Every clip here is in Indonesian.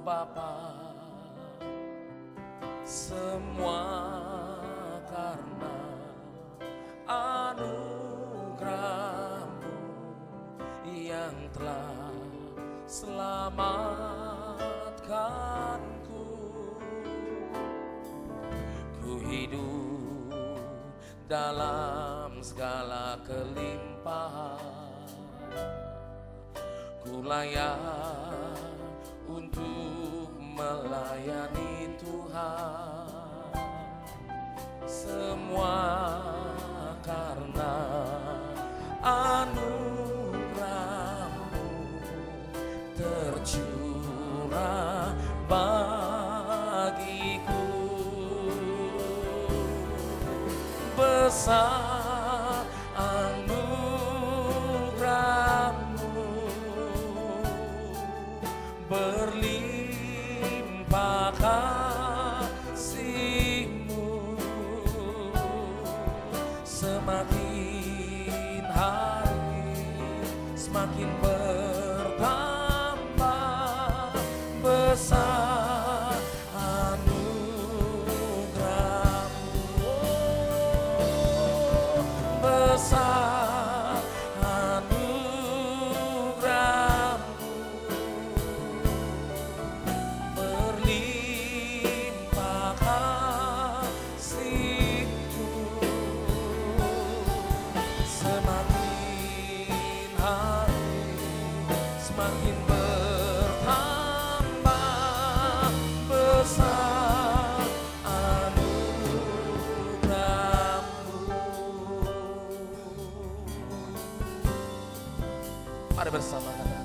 Bapa, semua karena anugerah-Mu yang telah selamatkanku. Ku hidup dalam segala kelimpahan, ku layak untuk melayani Tuhan. Semua karena anugerah-Mu tercurah bagiku. Besar anugerah-Mu, berlimpah kasih-Mu. Semakin hari semakin bertambah besar anugerah-Mu. Besar anugerah-Mu, berlimpah kasih-Mu. Semakin hari semakin bertambah besar anugerah-Mu. Mari bersama kata,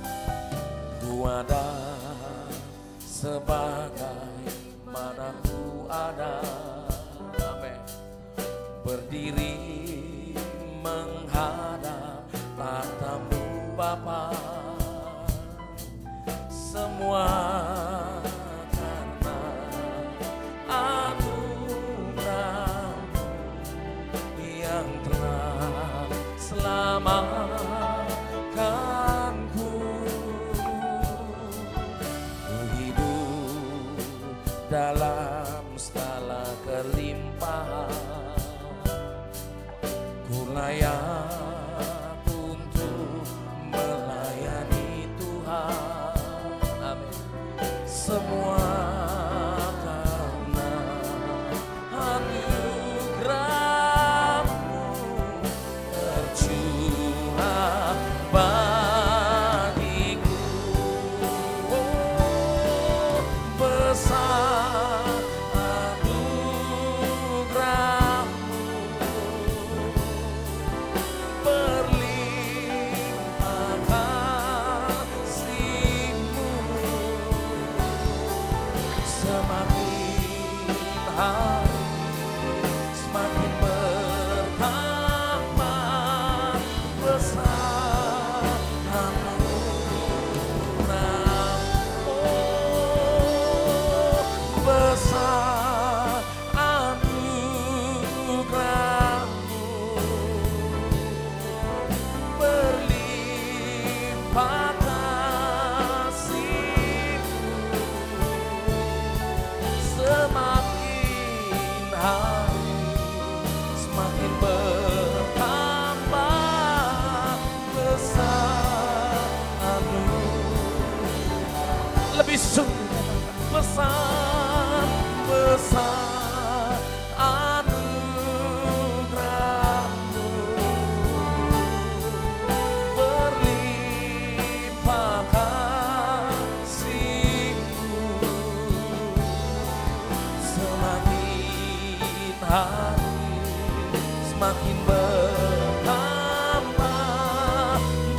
ku ada sebagaimana ku ada. Amin. Berdiri menghadap tatamu Bapa, semua karena anugerah-Mu yang telah selamatkanku. Ku hidup dalam segala kelimpahan, ku layak untuk melayani Tuhan. Amin. Semua karena anugerah-Mu tercurah bagiku. Oh, besar anugerah-Mu, berlimpah kasih-Mu. Semakin hari semakin bertambah besar anugerah-Mu. Oh, besar anugerah-Mu, berlimpah kasih-Mu. Semakin hari semakin bertambah besar anugerah. Lebih sungguh besar, besar anugerah-Mu, berlimpah kasih-Mu. Semakin hari semakin bertambah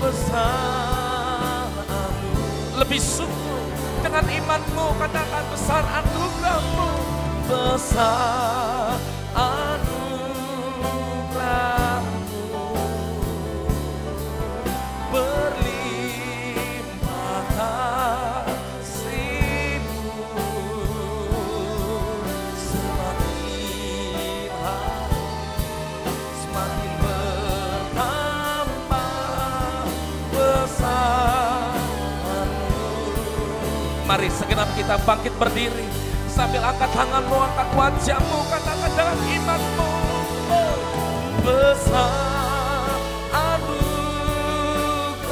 besar anugerah. Lebih sungguh dengan imanmu katakan besar anugerah-Mu. Besar anugerah-Mu, berlimpah kasih-Mu. Semakin hari semakin bertambah besar anugerah. Mari segenap kita bangkit berdiri sambil angkat tanganmu, angkat wajahmu, katakan dengan imanmu. Oh, besar anugerahmu,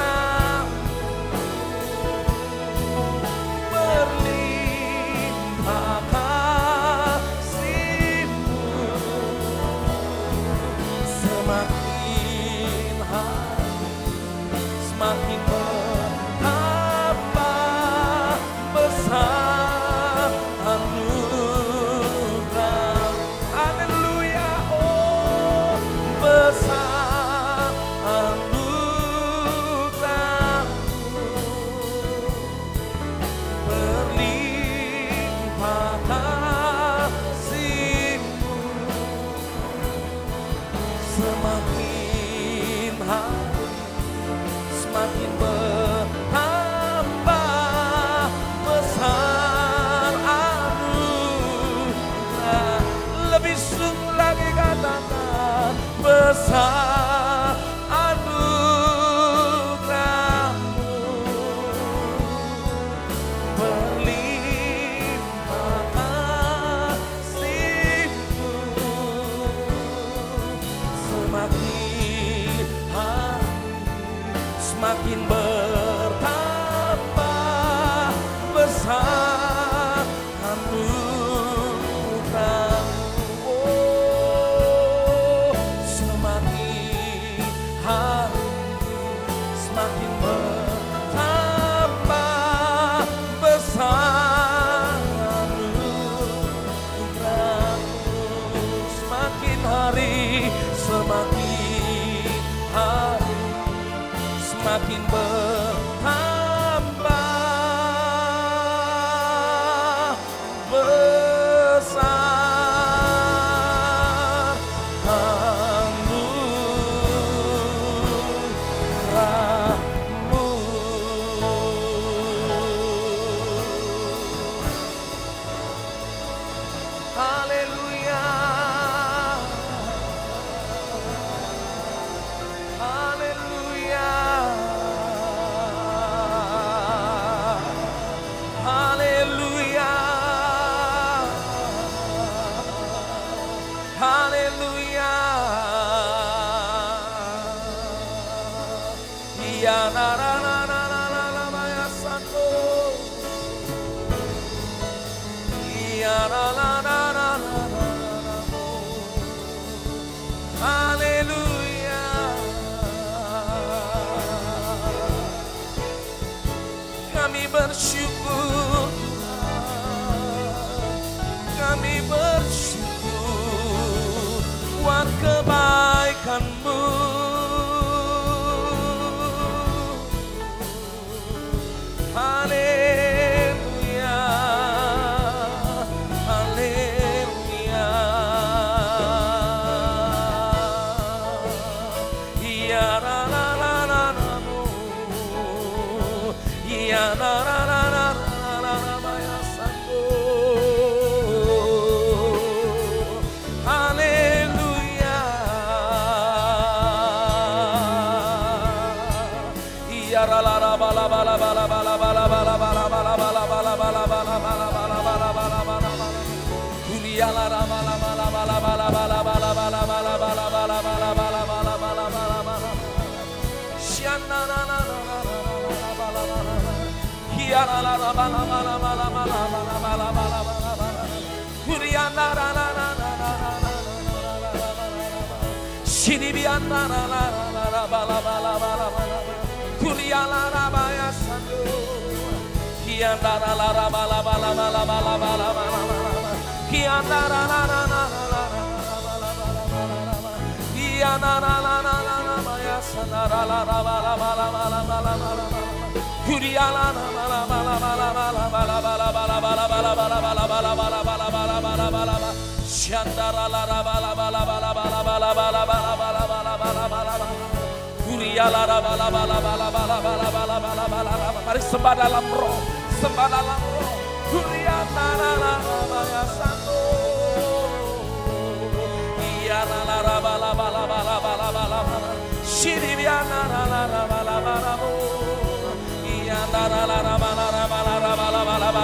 berlimpah kasih-Mu, semakin hari semakin bertambah besar anugerah. Haleluya, oh besar anugerah-Mu, berlimpah kasih-Mu, semakin hari semakin bertambah besar anugerah. Lebih sungguh lagi katakan besar anugerah-Mu, berlimpah kasih-Mu, semakin hari semakin bertambah besar anugerah-Mu. Oh, semakin hari semakin bertambah besar anugerah-Mu, semakin hari semakin hari semakin bertambah besar anugerah-Mu. Haleluya, haleluya, haleluya, haleluya. Ya na na na na na na na maya sando. Ya na na na na na na na. Haleluya. Kami bersyukur, kami bersyukur buat kebaikan-Mu. Haleluya, haleluya. Ya la la la la la mo. Ya la la la la la la la ya santo. Haleluya. Ya la la la ba la ba la ba la ba la ba la ba la ba la ba la ba la ba la ba la ba la ba la ba la ba la ba la ba la ba. Ya la la ba la ba la ba la ba la ba la ba la ba la ba la ba la ba la ba la ba la ba la ba la ba la ba la. Shana na na na na na na ba la ba la. Ya la la la ba la ba la ba la ba la ba la ba la ba la ba la ba la. Ya na na na na na na na na. Shini bi na na na na na ba la ba la ba la ba la. Ya la la ba ya sando. Ya na na la la ba la ba la ba la ba la ba la ba la. Ya na na na na na na na ba la ba la ba la. Ya na na na na na na ba ya sanda la la la ba la ba la ba la ba la ba la. Ya la na ba la ba la ba la ba la ba la ba la ba la ba la ba la ba la ba la ba la ba la ba la ba la ba la ba la ba. Shanda la la la ba la ba la ba la ba la ba la ba la ba la ba la ba la ba la ba la ba. Ya la la ba la ba la ba la ba la ba la ba la ba la ba la ba. Mari sembah dalam roh, sembah dalam roh. Ya na na na ba ya sando. Ya la la la ba la ba la ba la ba la ba la ba. Shiri ya na na na ba la ba la. Ya na na na ba la ba la ba la ba la ba la ba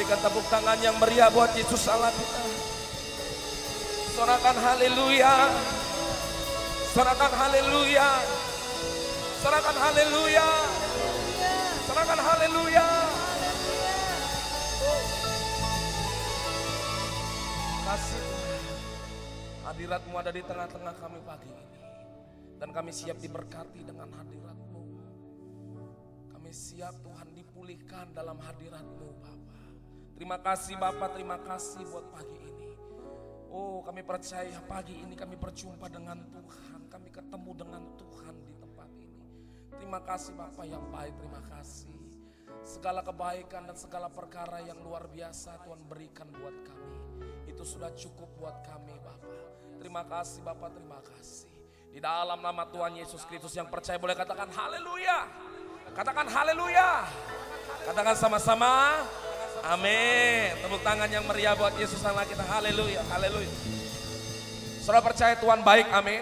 Berikan tepuk tangan yang meriah buat Yesus Allah kita. Sorakan haleluya. Sorakan haleluya. Sorakan haleluya. Sorakan haleluya. Kasih Tuhan. Hadirat-Mu ada di tengah-tengah kami pagi ini. Dan kami siap diberkati dengan hadirat-Mu. Kami siap Tuhan dipulihkan dalam hadirat-Mu Bapa. Terima kasih Bapa, terima kasih buat pagi ini. Oh, kami percaya pagi ini kami berjumpa dengan Tuhan. Kami ketemu dengan Tuhan di tempat ini. Terima kasih Bapa yang baik, terima kasih. Segala kebaikan dan segala perkara yang luar biasa Tuhan berikan buat kami. Itu sudah cukup buat kami Bapa. Terima kasih Bapa, terima kasih. Di dalam nama Tuhan Yesus Kristus yang percaya boleh katakan haleluya. Katakan haleluya. Katakan sama-sama amin. Tepuk tangan yang meriah buat Yesus Allah kita. Haleluya, haleluya. Saudara percaya Tuhan baik, amin.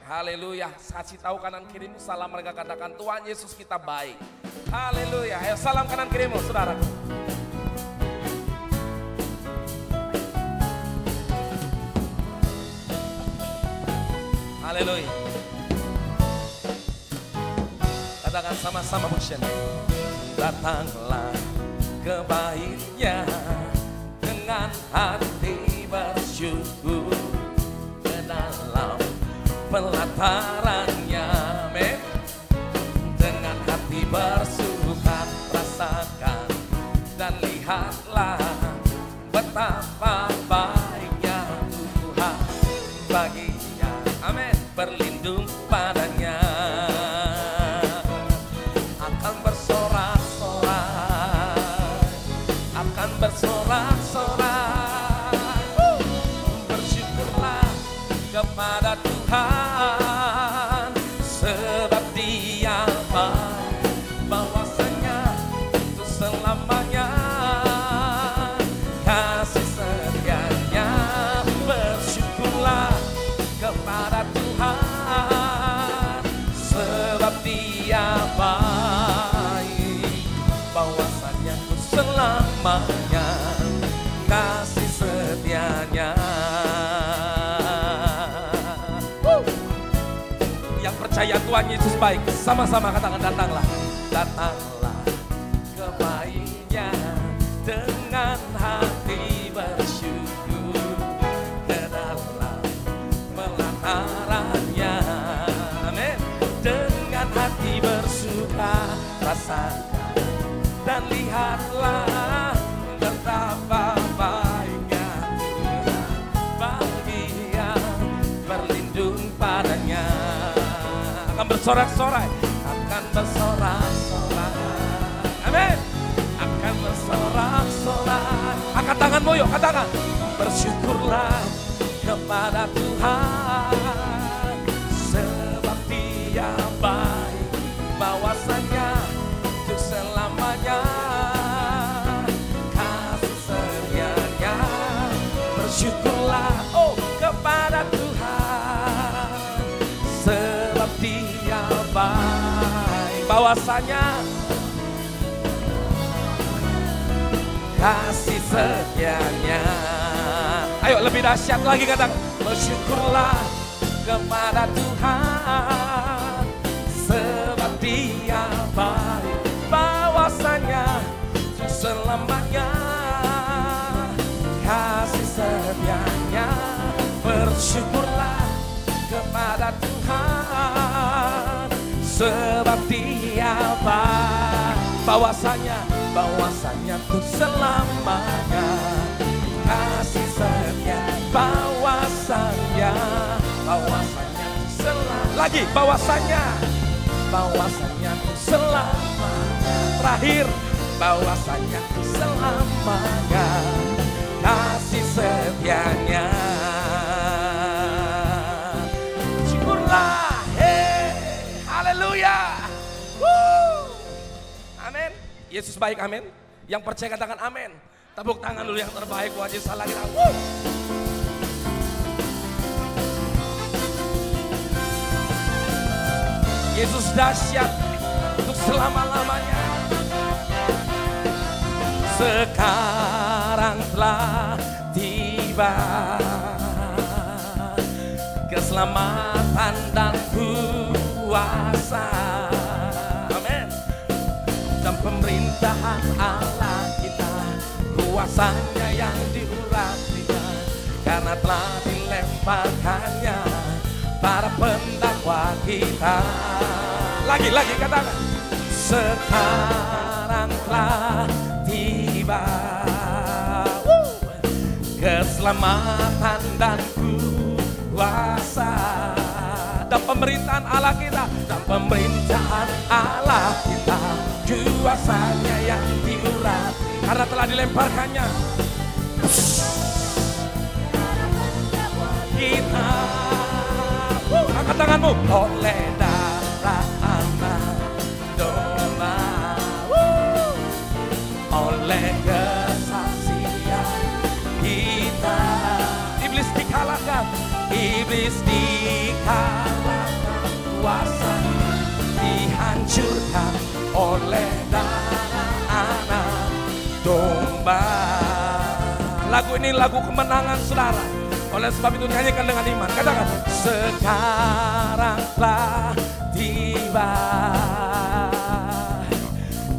Haleluya. Kasih tahu kanan kirimu, salam mereka katakan Tuhan Yesus kita baik. Haleluya. Ayo salam kanan kirimu saudara. Haleluya. Katakan sama-sama musyen. Datanglah ke baitnya dengan hati bersyukur, ke dalam pelatarannya, amin. Dengan hati bersuka rasakan dan lihatlah betapa baiknya Tuhan baginya, amin. Berlindung padanya akan bersorak-sorak, akan bersorak-sorak. Bersyukurlah kepada Tuhan sebab Dia baik, bahwasanya itu selamanya kasih setianya. Bersyukurlah kepada Tuhan sebab Dia baik, bahwasanya itu selamanya kasih setianya. Yang percaya Tuhan Yesus baik, sama-sama katakan datanglah. Datanglah ke baitnya dengan hati bersyukur, ke dalam pelatarannya, amin. Dengan hati bersuka rasakan dan lihatlah betapa baiknya Tuhan bagi yang berlindung padanya. Akan bersorak-sorai, akan bersorak-sorai, amin. Akan bersorak-sorai. Angkat tanganmu yuk, katakan bersyukurlah kepada Tuhan sebab Dia baik, bahwasanya untuk selamanya kasih setianya. Bersyukurlah oh kepada Tuhan sebab Dia baik, bahwasanya kasih setianya. Ayo lebih dahsyat lagi katakan bersyukurlah kepada Tuhan sebab Dia baik, bahwasanya selamanya kasih setianya. Bersyukurlah kepada Tuhan sebab Dia baik, bahwasanya tuh selamanya kasih setia. Bahwasanya tuh selamanya. Lagi bahwasanya tuh selamanya. Terakhir bahwasanya tuh selamanya kasih setianya. Syukurlah, haleluya. Amin. Yesus baik, amin. Yang percaya katakan amin. Tepuk tangan dulu yang terbaik buat Yesus Allah kita. Yesus dahsyat untuk selama-lamanya. Sekarang telah tiba. Keselamatan dan kuasa, amin, dan pemerintahan Allah kita, kuasanya yang diurapinya, karena telah dilemparkannya para pendakwa kita. Lagi katakan, sekarang telah tiba keselamatan dan kuasa, dan pemerintahan Allah kita, dan pemerintahan Allah kita, kuasanya yang diurapi karena telah dilemparkannya kita. Angkat tanganmu. Oleh darah anak domba, oleh kesaksian kita, iblis dikalahkan, iblis dikalahkan, kuasa dihancurkan oleh darah anak domba. Lagu ini lagu kemenangan, saudara. Oleh sebab itu nyanyikan dengan iman. Katakan, sekarang telah tiba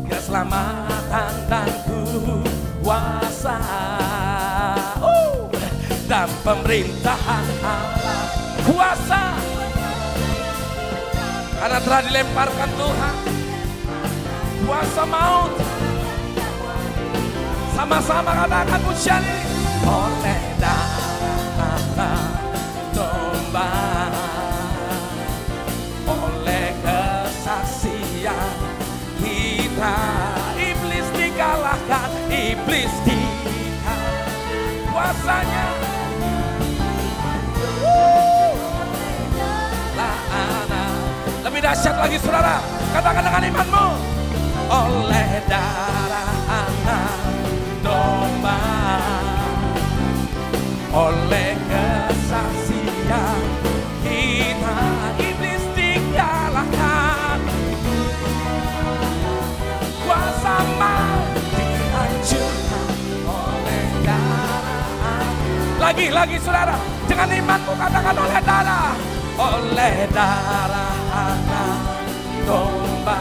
keselamatan dan kuasa, dan pemerintahan Allah, kuasa, karena telah dilemparkan Tuhan kuasa maut. Sama-sama katakan pujian ini. Oleh darah domba, oleh kesaksian kita, iblis dikalahkan, iblis dikalahkan, kuasanya lebih dahsyat lagi, saudara. Katakan dengan imanmu. Oleh darah anak domba, oleh kesaksian kita, iblis dikalahkan, kuasa maut dihancurkan oleh darah. Lagi saudara, dengan imanmu katakan oleh darah anak domba,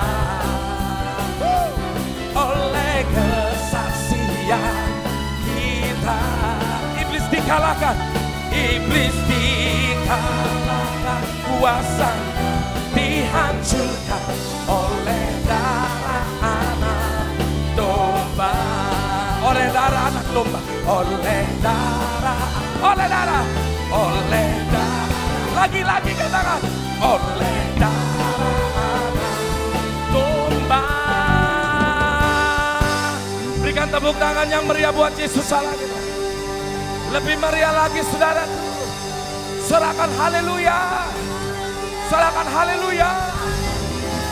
oleh kesaksian kita, iblis dikalahkan, iblis dikalahkan, kuasa dihancurkan oleh darah anak domba, oleh darah anak domba, oleh darah. Lagi katakan, oleh darah anak domba. Berikan tepuk tangan yang meriah buat Yesus Allah kita. Lebih meriah lagi, saudara. Sorakan haleluya. Sorakan haleluya.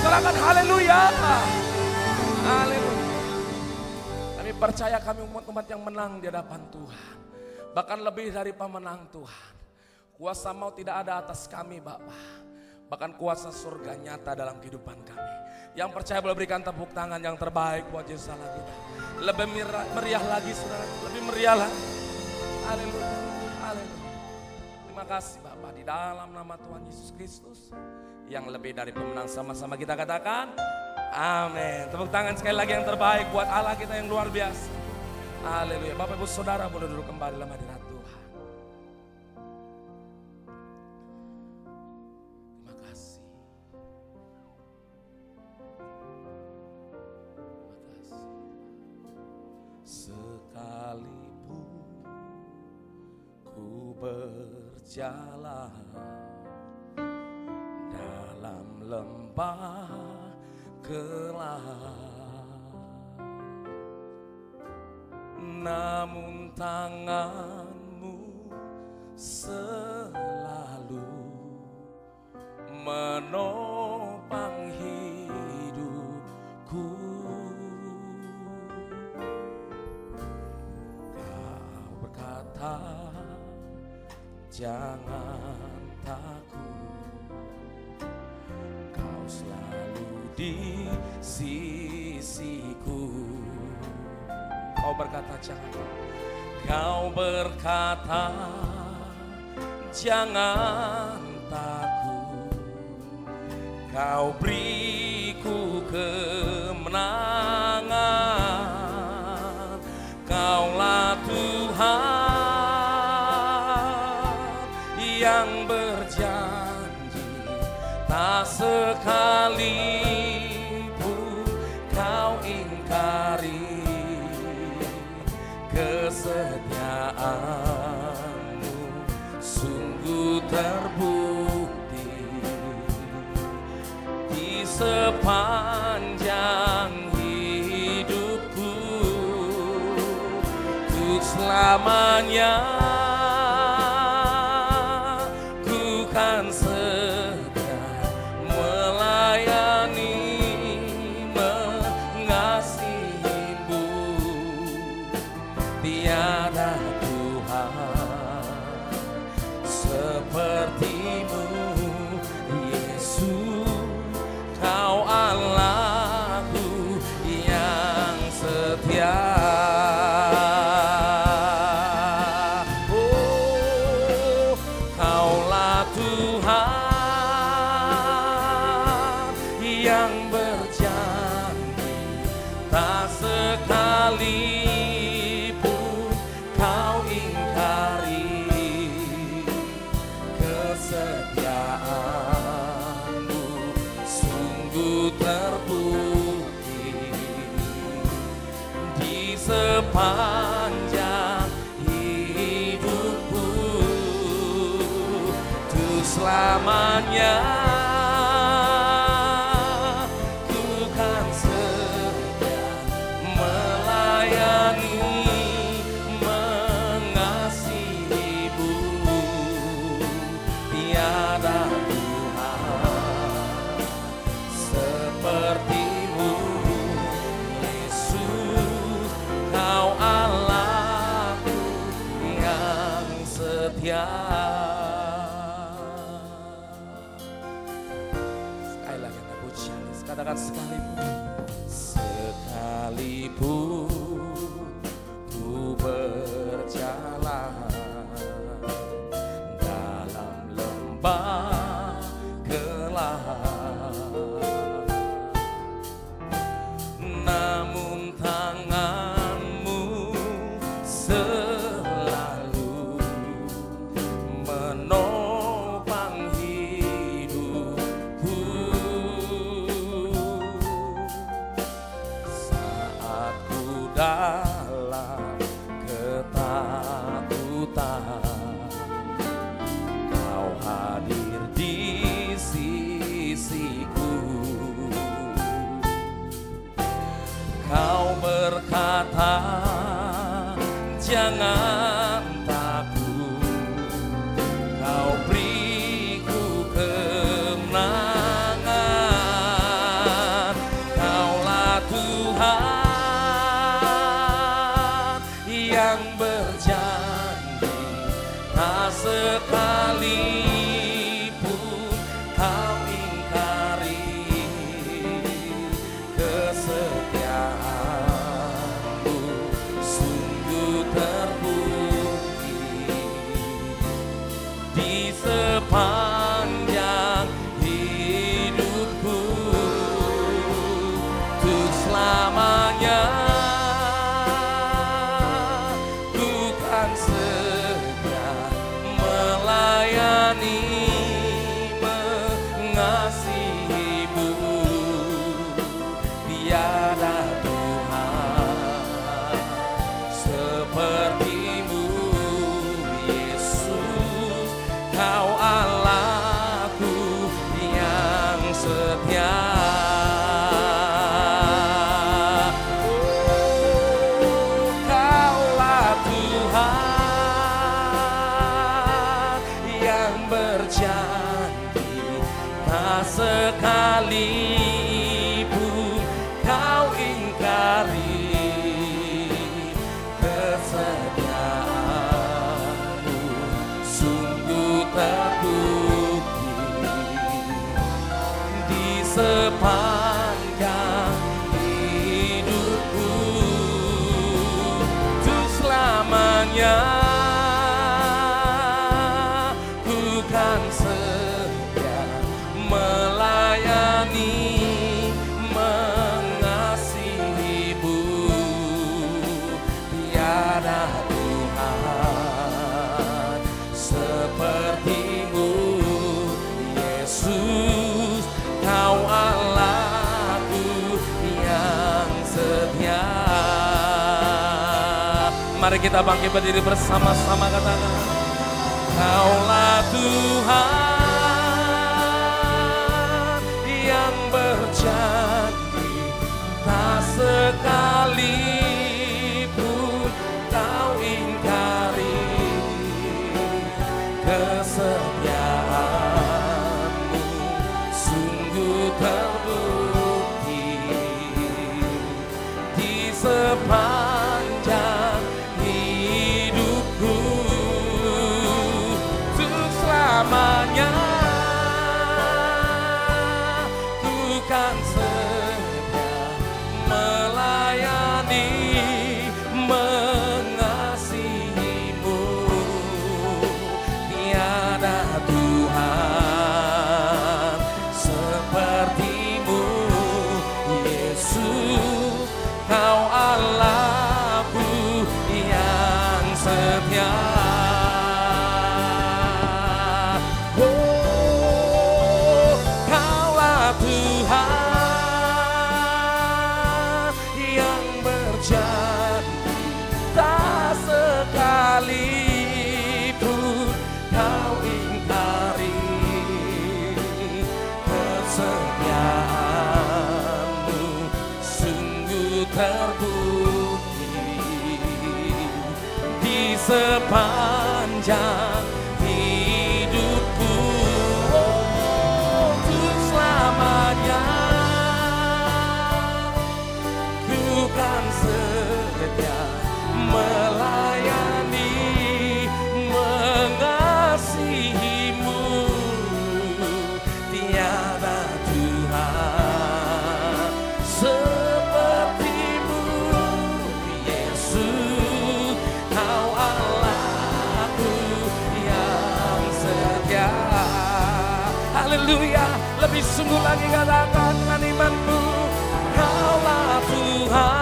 Sorakan haleluya. Haleluya. Kami percaya kami umat-umat yang menang di hadapan Tuhan. Bahkan lebih dari pemenang Tuhan. Kuasa maut tidak ada atas kami, Bapa. Bahkan kuasa surga nyata dalam kehidupan kami. Yang percaya boleh berikan tepuk tangan yang terbaik buat Yesus Allah kita. Lebih meriah lagi, saudara. Lebih meriah lagi. Haleluya. Haleluya. Terima kasih, Bapa, di dalam nama Tuhan Yesus Kristus yang lebih dari pemenang, sama-sama kita katakan amin. Tepuk tangan sekali lagi yang terbaik buat Allah kita yang luar biasa. Haleluya. Bapak Ibu Saudara boleh duduk kembali dalam hadirat Tuhan. Terima kasih. Sekalipun ku berjalan dalam lembah gelap, namun tanganmu selalu menopang hidupku. Kau berkata, jangan takut, kau selalu di sisiku. Kau berkata jangan, Kau berkata jangan takut, Kau beriku kemenangan. Kaulah Tuhan yang berjanji, tak sekalipun Kau ingkari kesetiaanmu. Sungguh terbukti di sepanjang hidupku, untuk selamanya ku kan setia melayani, mengasihimu. Tiada Tuhan sepertimu, Yesus. Kau Allahku yang setia. Oh, Kaulah Tuhan yang berjanji, tak sekalipun Kau ingkari kesetiaanmu. Sungguh terbukti di sepanjang hidupku, untuk selamanya ku kan setia melayani, mengasihimu. Tiada Tuhan sepertimu, Yesus. Kau Allahku yang setia. Sekali lagi kita pujian, katakan sekalipun ku berjalan dalam lembah gelap, namun tanganmu selalu menopang hidupku. Saat ku dalam ketakutan, Kau hadir di sisiku. Kau berkata jangan takut, Kau beriku kemenangan. Kaulah Tuhan yang berjanji, tak sekalipun Kau ingkari kesetiaanmu. Sungguh terbukti di sepanjang hidupku, untuk selamanya ku kan setia melayani, mengasihimu. Tiada Tuhan sepertimu, Yesus. Kau Allahku yang setia. Oh, Kaulah Tuhan yang berjanji, tak sekalipun Kau ingkari kesetiaanmu. Sungguh terbukti di sepanjang hidupku, untuk selamanya kan setia melayani, mengasihi-Mu. Tiada Tuhan seperti-Mu, Yesus, Kau Allahku yang setia. Mari kita bangkit berdiri bersama-sama, katakan, Kaulah Tuhan yang berjanji, tak sekalipun Kau ingkari. Kesetiaan-Mu sungguh terbukti di sepanjang hidupku. Untuk selamanya ku kan setia melayani, mengasihi-Mu. Tiada Tuhan seperti-Mu, Yesus, Kau Allahku yang setia. Oh, Kaulah Tuhan yang berjanji, tak sekalipun Kau ingkari. Kesetiaan-Mu sungguh terbukti di sepanjang hidupku. Oh, untuk selamanya ku kan setia melayani, mengasihi-Mu. Tiada Tuhan seperti-Mu, Yesus, Kau Allahku yang setia. Haleluya, lebih sungguh lagi katakan dengan imanmu, Kaulah Tuhan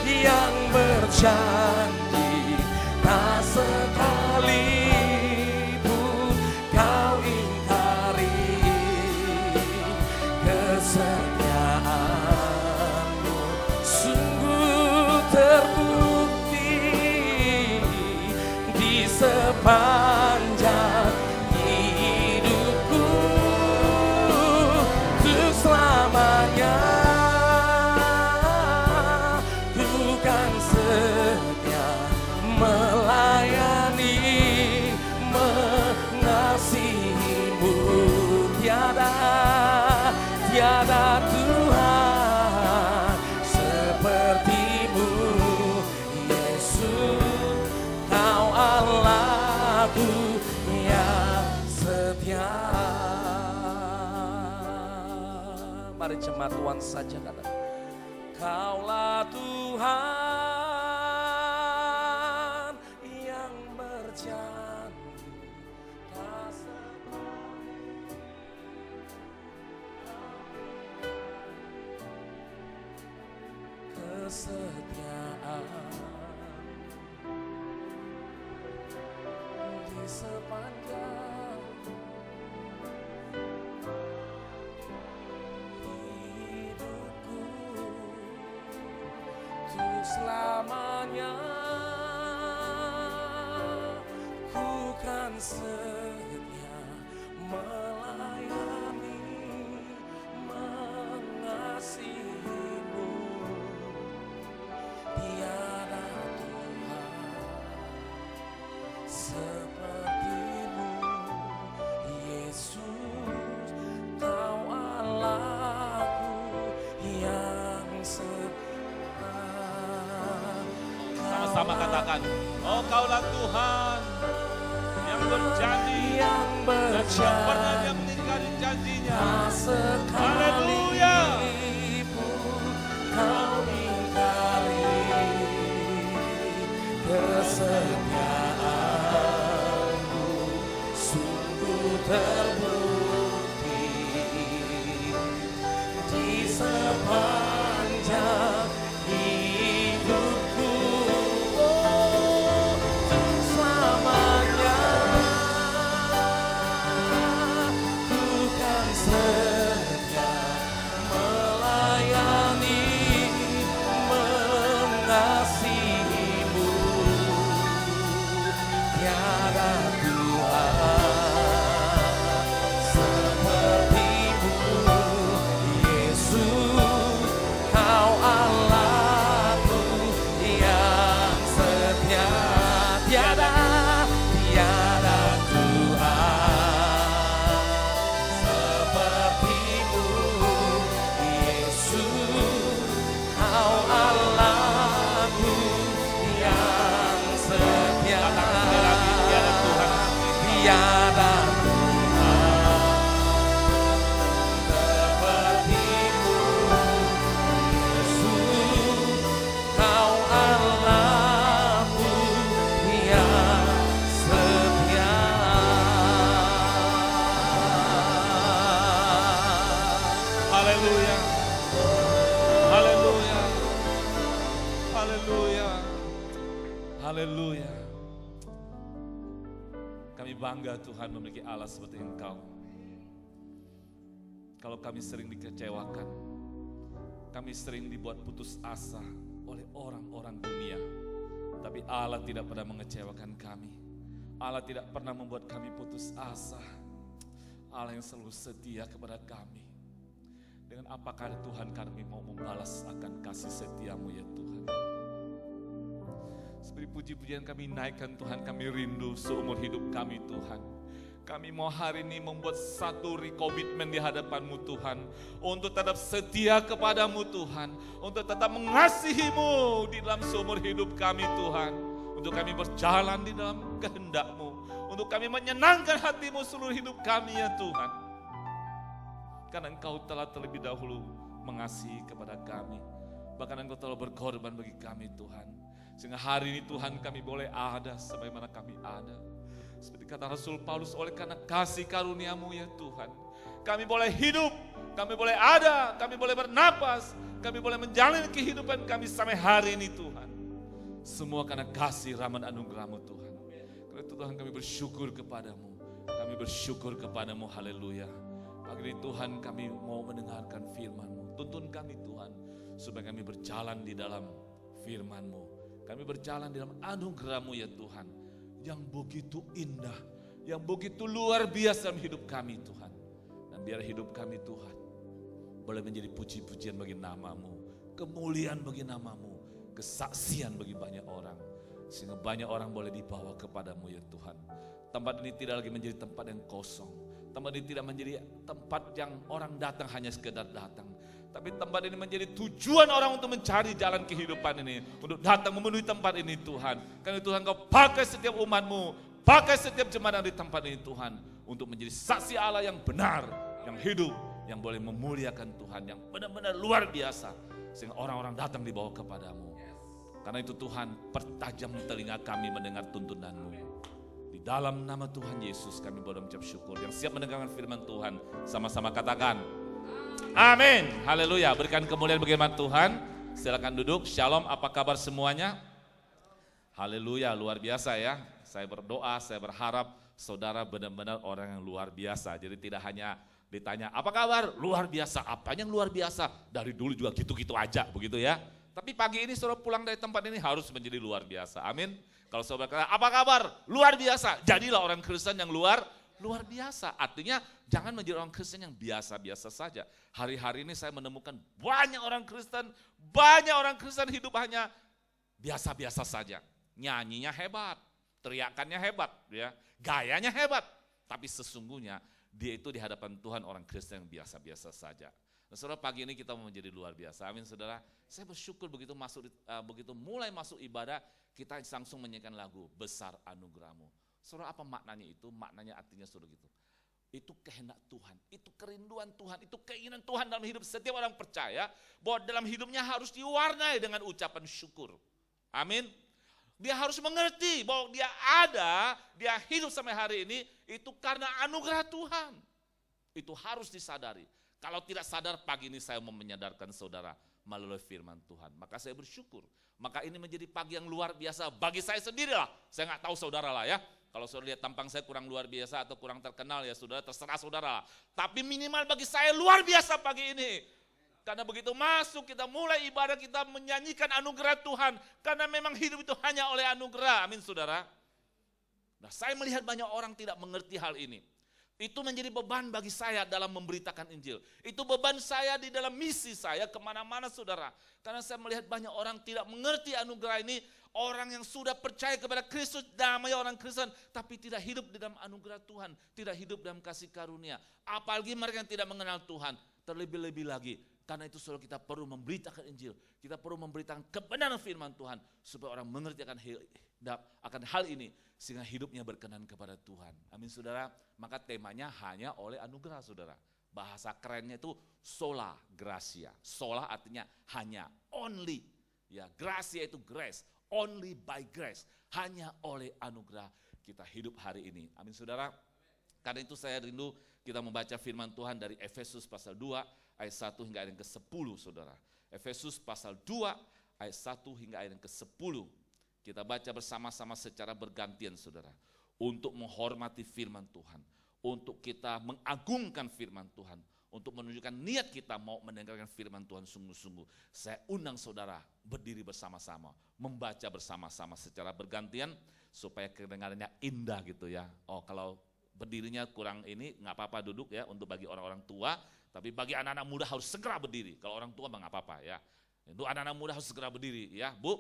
yang berjanji, tak sekalipun Kau ingkari. Kesetiaan-Mu sungguh terbukti di sepanjang hidupku. Untuk selamanya ku kan setia melayani, mengasihi-Mu. Tiada Tuhan seperti-Mu, Yesus, Kau Allahku yang setia. Mari jemaat Tuhan saja katakan, Kaulah Tuhan yang berjanji, tak kesetiaan di sepanjang hidupku. Untuk selamanya ku kan setia melayani, mengasihi-Mu. Tiada Tuhan seperti-Mu, Yesus, Kau Allahku yang setia. Sama-sama katakan, oh Kaulah Tuhan yang berjanji, dan tidak pernah Dia meninggalkan janjinya. Haleluya. Kau ingkari kesetiaan sungguh terbukti di sepanjang hidupku. Oh, selamanya ku kan setia melayani, mengasihimu. Tiada Tuhan sepertimu, Yesus, Kau Allahku yang setia. Tiada Tuhan sepertimu, Yesus, Kau Allahku yang setia. Tiada sepertimu, Yesus, Kau Allahku yang setia. Haleluya. Haleluya. Haleluya. Haleluya. Kami bangga Tuhan memiliki Allah seperti Engkau. Kalau kami sering dikecewakan, kami sering dibuat putus asa oleh orang-orang dunia, tapi Allah tidak pernah mengecewakan kami. Allah tidak pernah membuat kami putus asa. Allah yang selalu setia kepada kami. Dengan apakah Tuhan kami mau membalas akan kasih setiamu ya Tuhan. Seperti puji-pujian kami naikkan Tuhan, kami rindu seumur hidup kami Tuhan. Kami mau hari ini membuat satu komitmen di hadapan-Mu Tuhan. Untuk tetap setia kepadamu Tuhan. Untuk tetap mengasihi-Mu di dalam seumur hidup kami Tuhan. Untuk kami berjalan di dalam kehendak-Mu. Untuk kami menyenangkan hati-Mu seluruh hidup kami ya Tuhan. Karena Engkau telah terlebih dahulu mengasihi kepada kami. Bahkan Engkau telah berkorban bagi kami Tuhan. Sehingga hari ini Tuhan kami boleh ada sebagaimana kami ada. Seperti kata Rasul Paulus, oleh karena kasih karunia-Mu ya Tuhan, kami boleh hidup, kami boleh ada, kami boleh bernapas, kami boleh menjalani kehidupan kami sampai hari ini Tuhan. Semua karena kasih rahmat anugerah-Mu Tuhan. Karena itu Tuhan kami bersyukur kepadamu. Kami bersyukur kepadamu, haleluya. Pagi ini Tuhan kami mau mendengarkan firman-Mu. Tuntun kami Tuhan, supaya kami berjalan di dalam firman-Mu. Kami berjalan di dalam anugerah-Mu ya Tuhan, yang begitu indah, yang begitu luar biasa dalam hidup kami Tuhan. Dan biar hidup kami Tuhan boleh menjadi puji-pujian bagi nama-Mu, kemuliaan bagi nama-Mu, kesaksian bagi banyak orang. Sehingga banyak orang boleh dibawa kepadamu ya Tuhan. Tempat ini tidak lagi menjadi tempat yang kosong. Tempat ini tidak menjadi tempat yang orang datang hanya sekedar datang. Tapi tempat ini menjadi tujuan orang untuk mencari jalan kehidupan ini. Untuk datang memenuhi tempat ini Tuhan. Karena Tuhan Kau pakai setiap umat-Mu, pakai setiap jemaat di tempat ini Tuhan. Untuk menjadi saksi Allah yang benar, yang hidup, yang boleh memuliakan Tuhan. Yang benar-benar luar biasa. Sehingga orang-orang datang dibawa kepadamu. Karena itu Tuhan, pertajam telinga kami mendengar tuntunan-Mu. Di dalam nama Tuhan Yesus kami boleh mengucap syukur. Yang siap mendengarkan firman Tuhan, sama-sama katakan amin. Haleluya. Berikan kemuliaan bagi Tuhan. Silakan duduk. Shalom, apa kabar semuanya? Haleluya, luar biasa ya. Saya berdoa, saya berharap saudara benar-benar orang yang luar biasa. Jadi tidak hanya ditanya, apa kabar? Luar biasa. Apanya yang luar biasa? Dari dulu juga gitu-gitu aja, begitu ya. Tapi pagi ini saudara pulang dari tempat ini harus menjadi luar biasa. Amin. Kalau saudara kata, apa kabar? Luar biasa. Jadilah orang Kristen yang luar biasa. Artinya jangan menjadi orang Kristen yang biasa-biasa saja. Hari-hari ini saya menemukan banyak orang Kristen hidup hanya biasa-biasa saja. Nyanyinya hebat, teriakannya hebat, ya, gayanya hebat. Tapi sesungguhnya dia itu di hadapan Tuhan orang Kristen yang biasa-biasa saja. Nah, saudara, pagi ini kita mau menjadi luar biasa. Amin saudara. Saya bersyukur begitu mulai masuk ibadah, kita langsung menyanyikan lagu Besar Anugerah-Mu. Saudara, apa maknanya itu? Maknanya artinya saudara gitu. Itu kehendak Tuhan, itu kerinduan Tuhan, itu keinginan Tuhan dalam hidup setiap orang percaya bahwa dalam hidupnya harus diwarnai dengan ucapan syukur. Amin. Dia harus mengerti bahwa dia ada, dia hidup sampai hari ini, itu karena anugerah Tuhan. Itu harus disadari. Kalau tidak sadar, pagi ini saya mau menyadarkan saudara melalui firman Tuhan. Maka saya bersyukur. Maka ini menjadi pagi yang luar biasa bagi saya sendiri lah. Saya nggak tahu saudara lah ya. Kalau saudara lihat tampang saya kurang luar biasa atau kurang terkenal ya saudara, terserah saudara. Tapi minimal bagi saya luar biasa pagi ini. Karena begitu masuk kita mulai ibadah, kita menyanyikan anugerah Tuhan. Karena memang hidup itu hanya oleh anugerah. Amin saudara. Nah, saya melihat banyak orang tidak mengerti hal ini. Itu menjadi beban bagi saya dalam memberitakan Injil. Itu beban saya di dalam misi saya kemana-mana saudara. Karena saya melihat banyak orang tidak mengerti anugerah ini. Orang yang sudah percaya kepada Kristus, namanya orang Kristen, tapi tidak hidup di dalam anugerah Tuhan. Tidak hidup dalam kasih karunia. Apalagi mereka yang tidak mengenal Tuhan. Terlebih-lebih lagi. Karena itu saudara, kita perlu memberitakan Injil. Kita perlu memberitakan kebenaran firman Tuhan. Supaya orang mengerti akan hal ini. Sehingga hidupnya berkenan kepada Tuhan. Amin saudara. Maka temanya hanya oleh anugerah saudara. Bahasa kerennya itu sola gracia. Sola artinya hanya, only. Ya, gracia itu grace. Only by grace. Hanya oleh anugerah kita hidup hari ini. Amin saudara. Karena itu saya rindu kita membaca firman Tuhan dari Efesus pasal 2 ayat 1 hingga ayat yang ke-10 saudara. Efesus pasal 2 ayat 1 hingga ayat yang ke-10. Kita baca bersama-sama secara bergantian saudara. Untuk menghormati firman Tuhan. Untuk kita mengagungkan firman Tuhan. Untuk menunjukkan niat kita mau mendengarkan firman Tuhan sungguh-sungguh. Saya undang saudara berdiri bersama-sama. Membaca bersama-sama secara bergantian. Supaya kedengarannya indah gitu ya. Oh kalau berdirinya kurang ini nggak apa-apa duduk ya untuk bagi orang-orang tua, tapi bagi anak-anak muda harus segera berdiri. Kalau orang tua nggak apa-apa ya. Untuk anak-anak muda harus segera berdiri ya, Bu,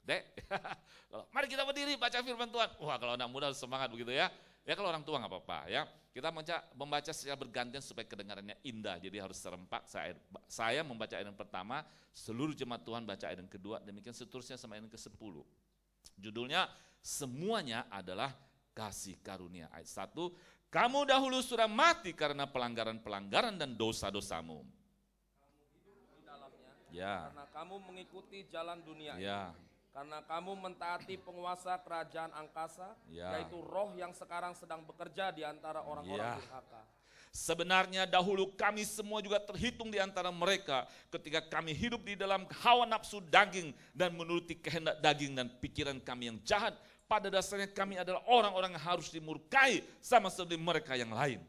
Dek. Mari kita berdiri baca firman Tuhan. Wah kalau anak muda harus semangat begitu ya. Ya kalau orang tua nggak apa-apa ya. Kita membaca secara bergantian supaya kedengarannya indah. Jadi harus serempak. Saya membaca ayat yang pertama, seluruh jemaat Tuhan baca ayat yang kedua, demikian seterusnya sampai ayat yang ke-10. Judulnya semuanya adalah kasih karunia. Ayat 1, kamu dahulu sudah mati karena pelanggaran-pelanggaran dan dosa-dosamu. Kamu hidup di dalamnya, ya. Karena kamu mengikuti jalan dunia ya. ini. Karena kamu mentaati penguasa kerajaan angkasa, ya. Yaitu roh yang sekarang sedang bekerja di antara orang-orang durhaka. Sebenarnya dahulu kami semua juga terhitung di antara mereka ketika kami hidup di dalam hawa nafsu daging dan menuruti kehendak daging dan pikiran kami yang jahat. Pada dasarnya kami adalah orang-orang yang harus dimurkai sama seperti mereka yang lain.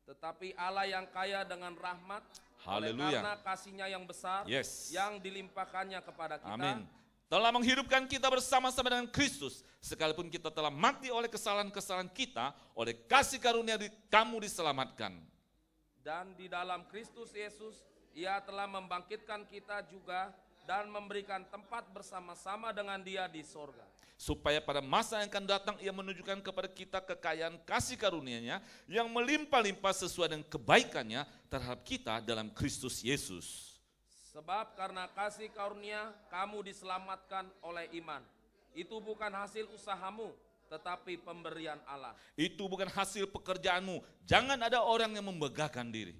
Tetapi Allah yang kaya dengan rahmat, Haleluya. karena kasih-Nya yang besar, yang dilimpahkannya kepada kita, Amin, telah menghidupkan kita bersama-sama dengan Kristus. Sekalipun kita telah mati oleh kesalahan-kesalahan kita, oleh kasih karunia kamu diselamatkan. Dan di dalam Kristus Yesus, Ia telah membangkitkan kita juga dan memberikan tempat bersama-sama dengan Dia di sorga. Supaya pada masa yang akan datang Ia menunjukkan kepada kita kekayaan kasih karunia-Nya yang melimpah-limpah sesuai dengan kebaikannya terhadap kita dalam Kristus Yesus. Sebab karena kasih karunia kamu diselamatkan oleh iman. Itu bukan hasil usahamu, tetapi pemberian Allah. Itu bukan hasil pekerjaanmu. Jangan ada orang yang membanggakan diri.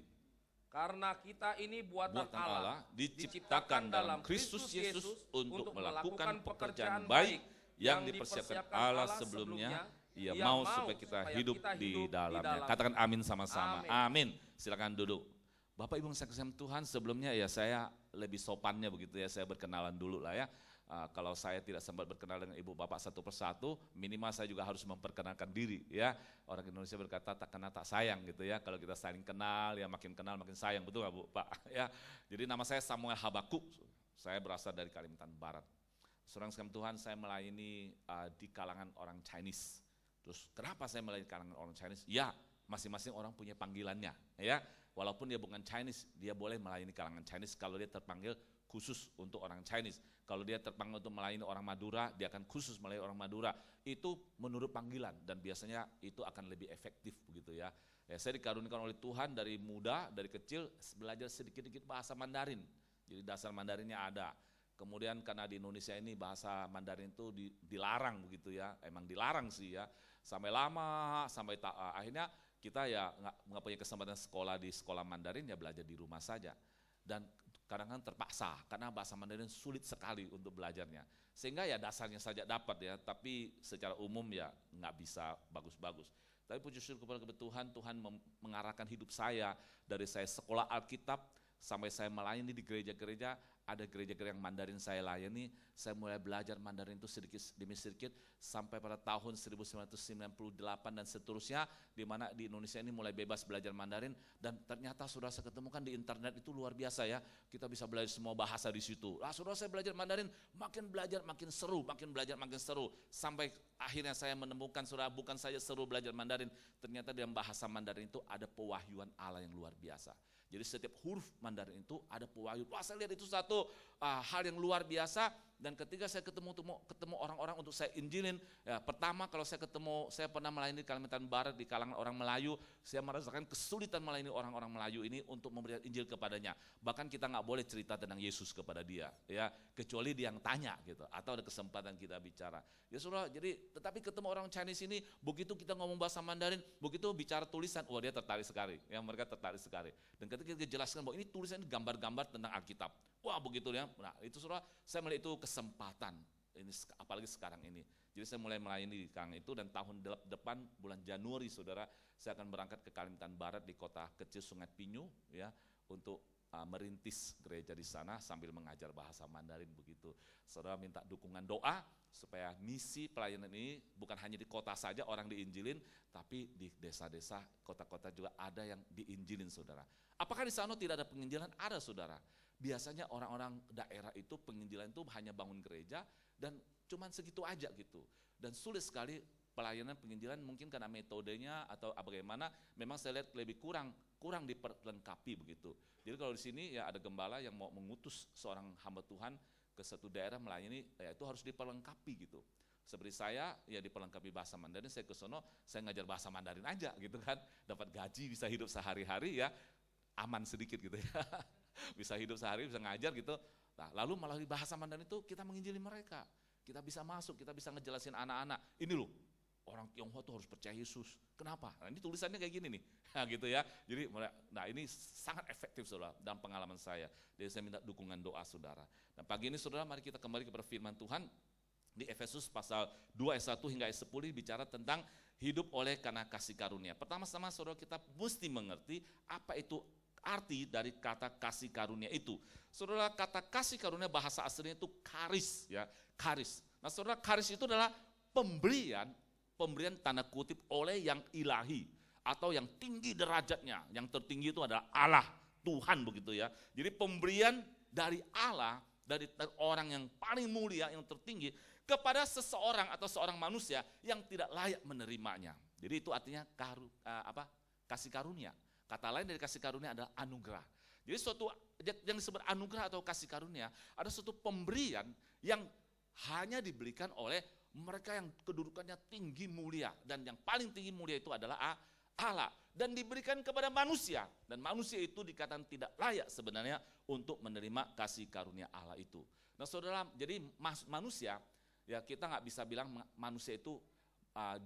Karena kita ini buatan Allah, diciptakan dalam Kristus Yesus untuk melakukan pekerjaan baik yang dipersiapkan Allah sebelumnya. Ia mau supaya kita hidup di dalamnya. Katakan amin sama-sama. Amin. Silakan duduk. Bapak Ibu sekalian Tuhan, sebelumnya ya saya lebih sopannya begitu ya, saya berkenalan dulu lah ya. Kalau saya tidak sempat berkenalan dengan ibu bapak satu persatu, minimal saya juga harus memperkenalkan diri ya. Orang Indonesia berkata tak kenal tak sayang gitu ya. Kalau kita saling kenal ya makin kenal makin sayang, betul nggak Bu Pak? Ya. Jadi nama saya Samuel Habakuk, saya berasal dari Kalimantan Barat. Saudara sekalian Tuhan, saya melayani di kalangan orang Chinese. Terus kenapa saya melayani kalangan orang Chinese? Ya, masing-masing orang punya panggilannya ya. Walaupun dia bukan Chinese, dia boleh melayani kalangan Chinese kalau dia terpanggil khusus untuk orang Chinese. Kalau dia terpanggil untuk melayani orang Madura, dia akan khusus melayani orang Madura. Itu menurut panggilan dan biasanya itu akan lebih efektif begitu ya. Saya dikaruniakan oleh Tuhan dari muda, dari kecil belajar sedikit-sedikit bahasa Mandarin. Jadi dasar Mandarinnya ada. Kemudian karena di Indonesia ini bahasa Mandarin itu dilarang begitu ya. Emang dilarang sih ya. Sampai lama, sampai akhirnya kita ya nggak punya kesempatan sekolah di sekolah Mandarin, ya belajar di rumah saja. Dan kadang-kadang terpaksa karena bahasa Mandarin sulit sekali untuk belajarnya. Sehingga ya dasarnya saja dapat ya, tapi secara umum ya nggak bisa bagus-bagus. Tapi puji syukur kepada Tuhan, Tuhan mengarahkan hidup saya dari saya sekolah Alkitab sampai saya melayani di gereja-gereja. Ada gereja-gereja yang Mandarin saya layani, saya mulai belajar Mandarin itu sedikit demi sedikit sampai pada tahun 1998 dan seterusnya, di mana di Indonesia ini mulai bebas belajar Mandarin. Dan ternyata saudara saya ketemukan di internet itu luar biasa ya, kita bisa belajar semua bahasa di situ. Saudara saya belajar Mandarin, makin belajar makin seru, makin belajar makin seru, sampai akhirnya saya menemukan saudara bukan saja seru belajar Mandarin, ternyata dalam bahasa Mandarin itu ada pewahyuan Allah yang luar biasa. Jadi setiap huruf Mandarin itu ada pewahyuan. Wah, saya lihat itu satu hal yang luar biasa. Dan ketika saya ketemu orang-orang untuk saya injilin, ya, pertama kalau saya pernah melayani di Kalimantan Barat di kalangan orang Melayu, saya merasakan kesulitan melayani orang-orang Melayu ini untuk memberikan Injil kepadanya. Bahkan kita nggak boleh cerita tentang Yesus kepada dia, ya, kecuali dia yang tanya gitu, atau ada kesempatan kita bicara. Ya saudara, jadi tetapi ketemu orang Chinese ini, begitu kita ngomong bahasa Mandarin, begitu bicara tulisan, wah dia tertarik sekali, ya mereka tertarik sekali. Dan ketika kita jelaskan bahwa ini tulisan gambar-gambar tentang Alkitab, wah begitu ya. Nah itu saudara, saya melihat itu kesempatan, ini apalagi sekarang ini. Jadi saya mulai melayani di Kang itu, dan tahun depan bulan Januari saudara, saya akan berangkat ke Kalimantan Barat di kota kecil Sungai Pinyu ya, untuk merintis gereja di sana sambil mengajar bahasa Mandarin begitu. Saudara minta dukungan doa supaya misi pelayanan ini bukan hanya di kota saja orang diinjilin, tapi di desa-desa, kota-kota juga ada yang diinjilin saudara. Apakah di sana tidak ada penginjilan? Ada saudara. Biasanya orang-orang daerah itu penginjilan itu hanya bangun gereja dan cuman segitu aja gitu. Dan sulit sekali pelayanan penginjilan, mungkin karena metodenya atau bagaimana, memang saya lihat lebih kurang diperlengkapi begitu. Jadi kalau di sini ya ada gembala yang mau mengutus seorang hamba Tuhan ke satu daerah melayani, ya itu harus diperlengkapi gitu. Seperti saya ya diperlengkapi bahasa Mandarin, saya ke sono saya ngajar bahasa Mandarin aja gitu kan, dapat gaji, bisa hidup sehari-hari ya, aman sedikit gitu ya. Bisa hidup sehari, bisa ngajar gitu. Nah, lalu melalui bahasa Mandarin itu kita menginjili mereka. Kita bisa masuk, kita bisa ngejelasin anak-anak. Ini loh, orang Tionghoa tuh harus percaya Yesus. Kenapa? Nah, ini tulisannya kayak gini nih. Nah, gitu ya. Jadi nah ini sangat efektif saudara dalam pengalaman saya. Jadi saya minta dukungan doa saudara. Nah, pagi ini saudara mari kita kembali kepada firman Tuhan. Di Efesus pasal 2 ayat 1 hingga ayat 10 bicara tentang hidup oleh karena kasih karunia. Pertama-tama saudara kita mesti mengerti apa itu arti dari kata kasih karunia itu. Saudara, kata kasih karunia bahasa aslinya itu karis ya, karis. Nah, saudara, karis itu adalah pemberian tanda kutip oleh yang ilahi atau yang tinggi derajatnya. Yang tertinggi itu adalah Allah, Tuhan begitu ya. Jadi pemberian dari Allah, dari orang yang paling mulia, yang tertinggi kepada seseorang atau seorang manusia yang tidak layak menerimanya. Jadi itu artinya kasih karunia. Kata lain dari kasih karunia adalah anugerah. Jadi suatu yang disebut anugerah atau kasih karunia ada suatu pemberian yang hanya diberikan oleh mereka yang kedudukannya tinggi mulia, dan yang paling tinggi mulia itu adalah Allah, dan diberikan kepada manusia, dan manusia itu dikatakan tidak layak sebenarnya untuk menerima kasih karunia Allah itu. Nah saudara, jadi manusia ya kita nggak bisa bilang manusia itu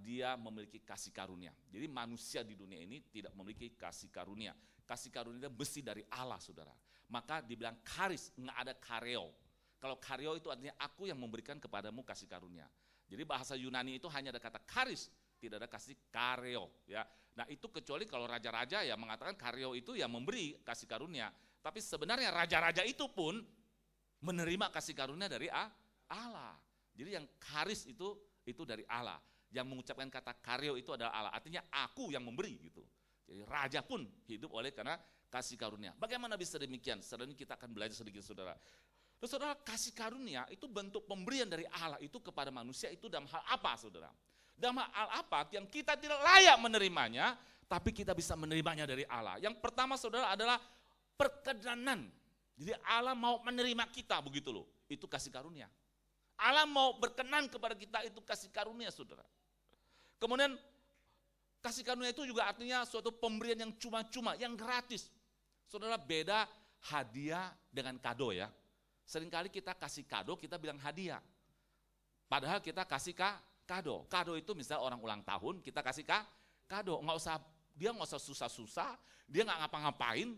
dia memiliki kasih karunia. Jadi manusia di dunia ini tidak memiliki kasih karunia. Kasih karunia mesti dari Allah saudara. Maka dibilang karis, nggak ada kareo. Kalau kareo itu artinya aku yang memberikan kepadamu kasih karunia. Jadi bahasa Yunani itu hanya ada kata karis, tidak ada kasih kareo ya. Nah itu kecuali kalau raja-raja ya mengatakan kareo itu ya memberi kasih karunia. Tapi sebenarnya raja-raja itu pun menerima kasih karunia dari Allah. Jadi yang karis itu dari Allah. Yang mengucapkan kata kareo itu adalah Allah. Artinya aku yang memberi gitu. Jadi raja pun hidup oleh karena kasih karunia. Bagaimana bisa demikian? Setelah ini kita akan belajar sedikit saudara. Terus saudara, kasih karunia itu bentuk pemberian dari Allah itu kepada manusia itu dalam hal apa saudara? Dalam hal apa yang kita tidak layak menerimanya, tapi kita bisa menerimanya dari Allah. Yang pertama saudara adalah perkenanan. Jadi Allah mau menerima kita begitu loh. Itu kasih karunia. Allah mau berkenan kepada kita, itu kasih karunia saudara. Kemudian kasih karunia itu juga artinya suatu pemberian yang cuma-cuma, yang gratis. Saudara, beda hadiah dengan kado ya. Seringkali kita kasih kado, kita bilang hadiah. Padahal kita kasih kado. Kado itu misalnya orang ulang tahun, kita kasih kado. Dia nggak usah susah-susah, dia nggak ngapa-ngapain,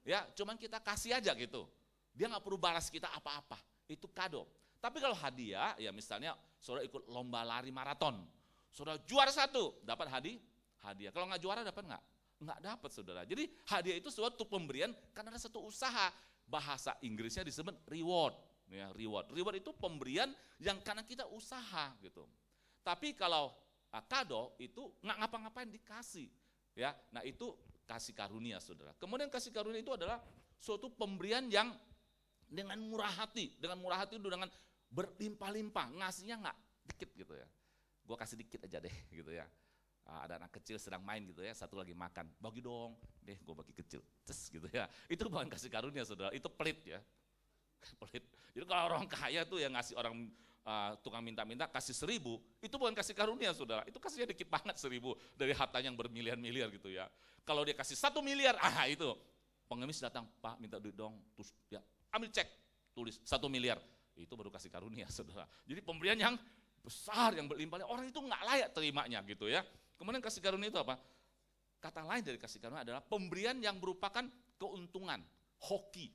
ya. Cuman kita kasih aja gitu. Dia nggak perlu balas kita apa-apa, itu kado. Tapi kalau hadiah, ya misalnya saudara ikut lomba lari maraton, saudara juara 1, dapat hadiah. Kalau nggak juara dapat nggak? Nggak dapat saudara. Jadi hadiah itu suatu pemberian karena ada satu usaha. Bahasa Inggrisnya disebut reward. Ya, reward itu pemberian yang karena kita usaha gitu. Tapi kalau kado itu nggak ngapa-ngapain, dikasih. Ya, nah itu kasih karunia saudara. Kemudian kasih karunia itu adalah suatu pemberian yang dengan murah hati itu dengan berlimpah-limpah, ngasihnya nggak dikit gitu ya. Gue kasih dikit aja deh gitu ya. Ada anak kecil sedang main gitu ya, satu lagi makan, bagi dong, deh gue bagi kecil, gitu ya. Itu bukan kasih karunia saudara, itu pelit ya. Pelit. Jadi kalau orang kaya tuh yang ngasih orang tukang minta-minta kasih 1.000, itu bukan kasih karunia saudara, itu kasihnya dikit banget 1.000 dari hartanya yang bermiliar-miliar gitu ya. Kalau dia kasih 1 miliar, itu pengemis datang, Pak minta duit dong, terus ya ambil cek, tulis 1 miliar, itu baru kasih karunia saudara. Jadi pemberian yang besar, yang berlimpah, orang itu nggak layak terimanya gitu ya. Kemudian kasih karunia itu apa? Kata lain dari kasih karunia adalah pemberian yang merupakan keuntungan, hoki.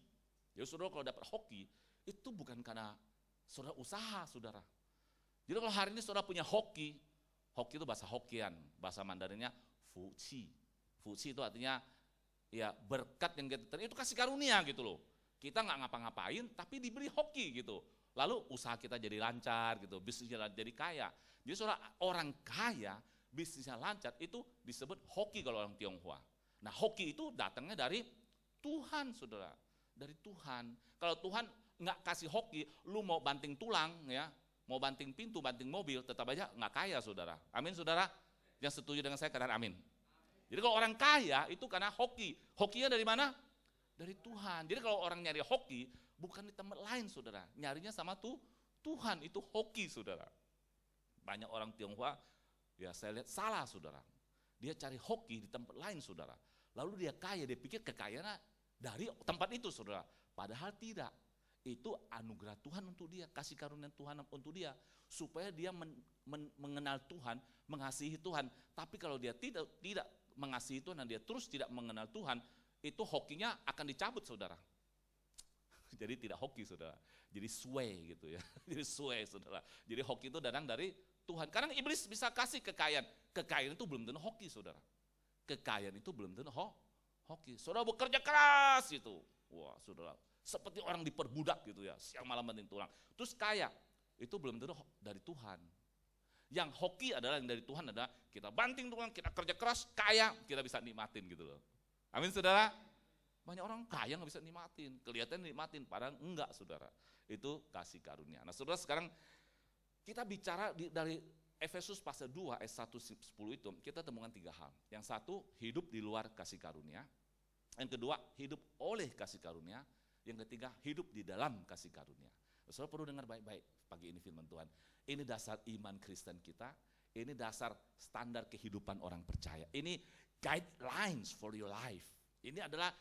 Jadi saudara kalau dapat hoki, itu bukan karena saudara usaha saudara. Jadi kalau hari ini saudara punya hoki itu bahasa Hokian, bahasa Mandarinnya fuci. Fuci itu artinya ya berkat yang kita terima, itu kasih karunia gitu loh. Kita nggak ngapa-ngapain tapi diberi hoki gitu. Lalu usaha kita jadi lancar gitu, bisnisnya jadi kaya. Jadi saudara, orang kaya bisnisnya lancar itu disebut hoki kalau orang Tionghoa. Nah hoki itu datangnya dari Tuhan saudara, dari Tuhan. Kalau Tuhan nggak kasih hoki, lu mau banting tulang ya, mau banting pintu, banting mobil, tetap aja nggak kaya saudara. Amin saudara? Yang setuju dengan saya katakan amin. Jadi kalau orang kaya itu karena hoki. Hokinya dari mana? Dari Tuhan. Jadi kalau orang nyari hoki, bukan di tempat lain saudara. Nyarinya sama Tuhan, itu hoki saudara. Banyak orang Tionghoa, ya saya lihat salah saudara. Dia cari hoki di tempat lain saudara. Lalu dia kaya, dia pikir kekayaannya dari tempat itu saudara. Padahal tidak. Itu anugerah Tuhan untuk dia, kasih karunia Tuhan untuk dia. Supaya dia mengenal Tuhan, mengasihi Tuhan. Tapi kalau dia tidak mengasihi Tuhan dan dia terus tidak mengenal Tuhan, itu hokinya akan dicabut saudara. Jadi tidak hoki saudara, jadi sway gitu ya. Jadi sway saudara. Jadi hoki itu datang dari Tuhan. Kadang iblis bisa kasih kekayaan. Kekayaan itu belum tentu hoki saudara. Kekayaan itu belum tentu hoki. Saudara bekerja keras gitu. Wah saudara, seperti orang diperbudak gitu ya, siang malam banting tulang. Terus kaya, itu belum tentu dari Tuhan. Yang hoki adalah yang dari Tuhan adalah kita banting tulang, kita kerja keras, kaya, kita bisa nikmatin gitu loh. Amin saudara. Banyak orang kaya nggak bisa nikmatin, kelihatan nikmatin, padahal enggak saudara. Itu kasih karunia. Nah saudara sekarang kita bicara dari Efesus pasal 2 ayat 1-10 itu, kita temukan 3 hal. Yang satu, hidup di luar kasih karunia. Yang kedua, hidup oleh kasih karunia. Yang ketiga, hidup di dalam kasih karunia. Saudara perlu dengar baik-baik pagi ini firman Tuhan. Ini dasar iman Kristen kita, ini dasar standar kehidupan orang percaya. Ini guidelines for your life. Ini adalah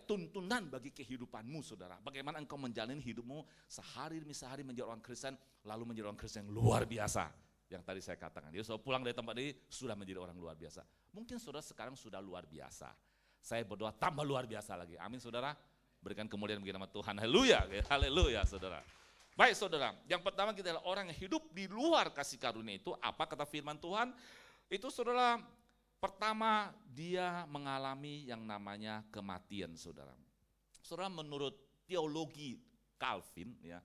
tuntunan bagi kehidupanmu saudara. Bagaimana engkau menjalani hidupmu sehari demi sehari menjadi orang Kristen, lalu menjadi orang Kristen yang luar biasa. Yang tadi saya katakan, jadi saudara pulang dari tempat ini sudah menjadi orang luar biasa. Mungkin saudara sekarang sudah luar biasa. Saya berdoa tambah luar biasa lagi. Amin saudara. Berikan kemuliaan bagi nama Tuhan. Haleluya, haleluya saudara. Baik saudara, yang pertama kita adalah orang yang hidup di luar kasih karunia itu. Apa kata firman Tuhan? Itu saudara, pertama dia mengalami yang namanya kematian saudara. Saudara menurut teologi Calvin ya,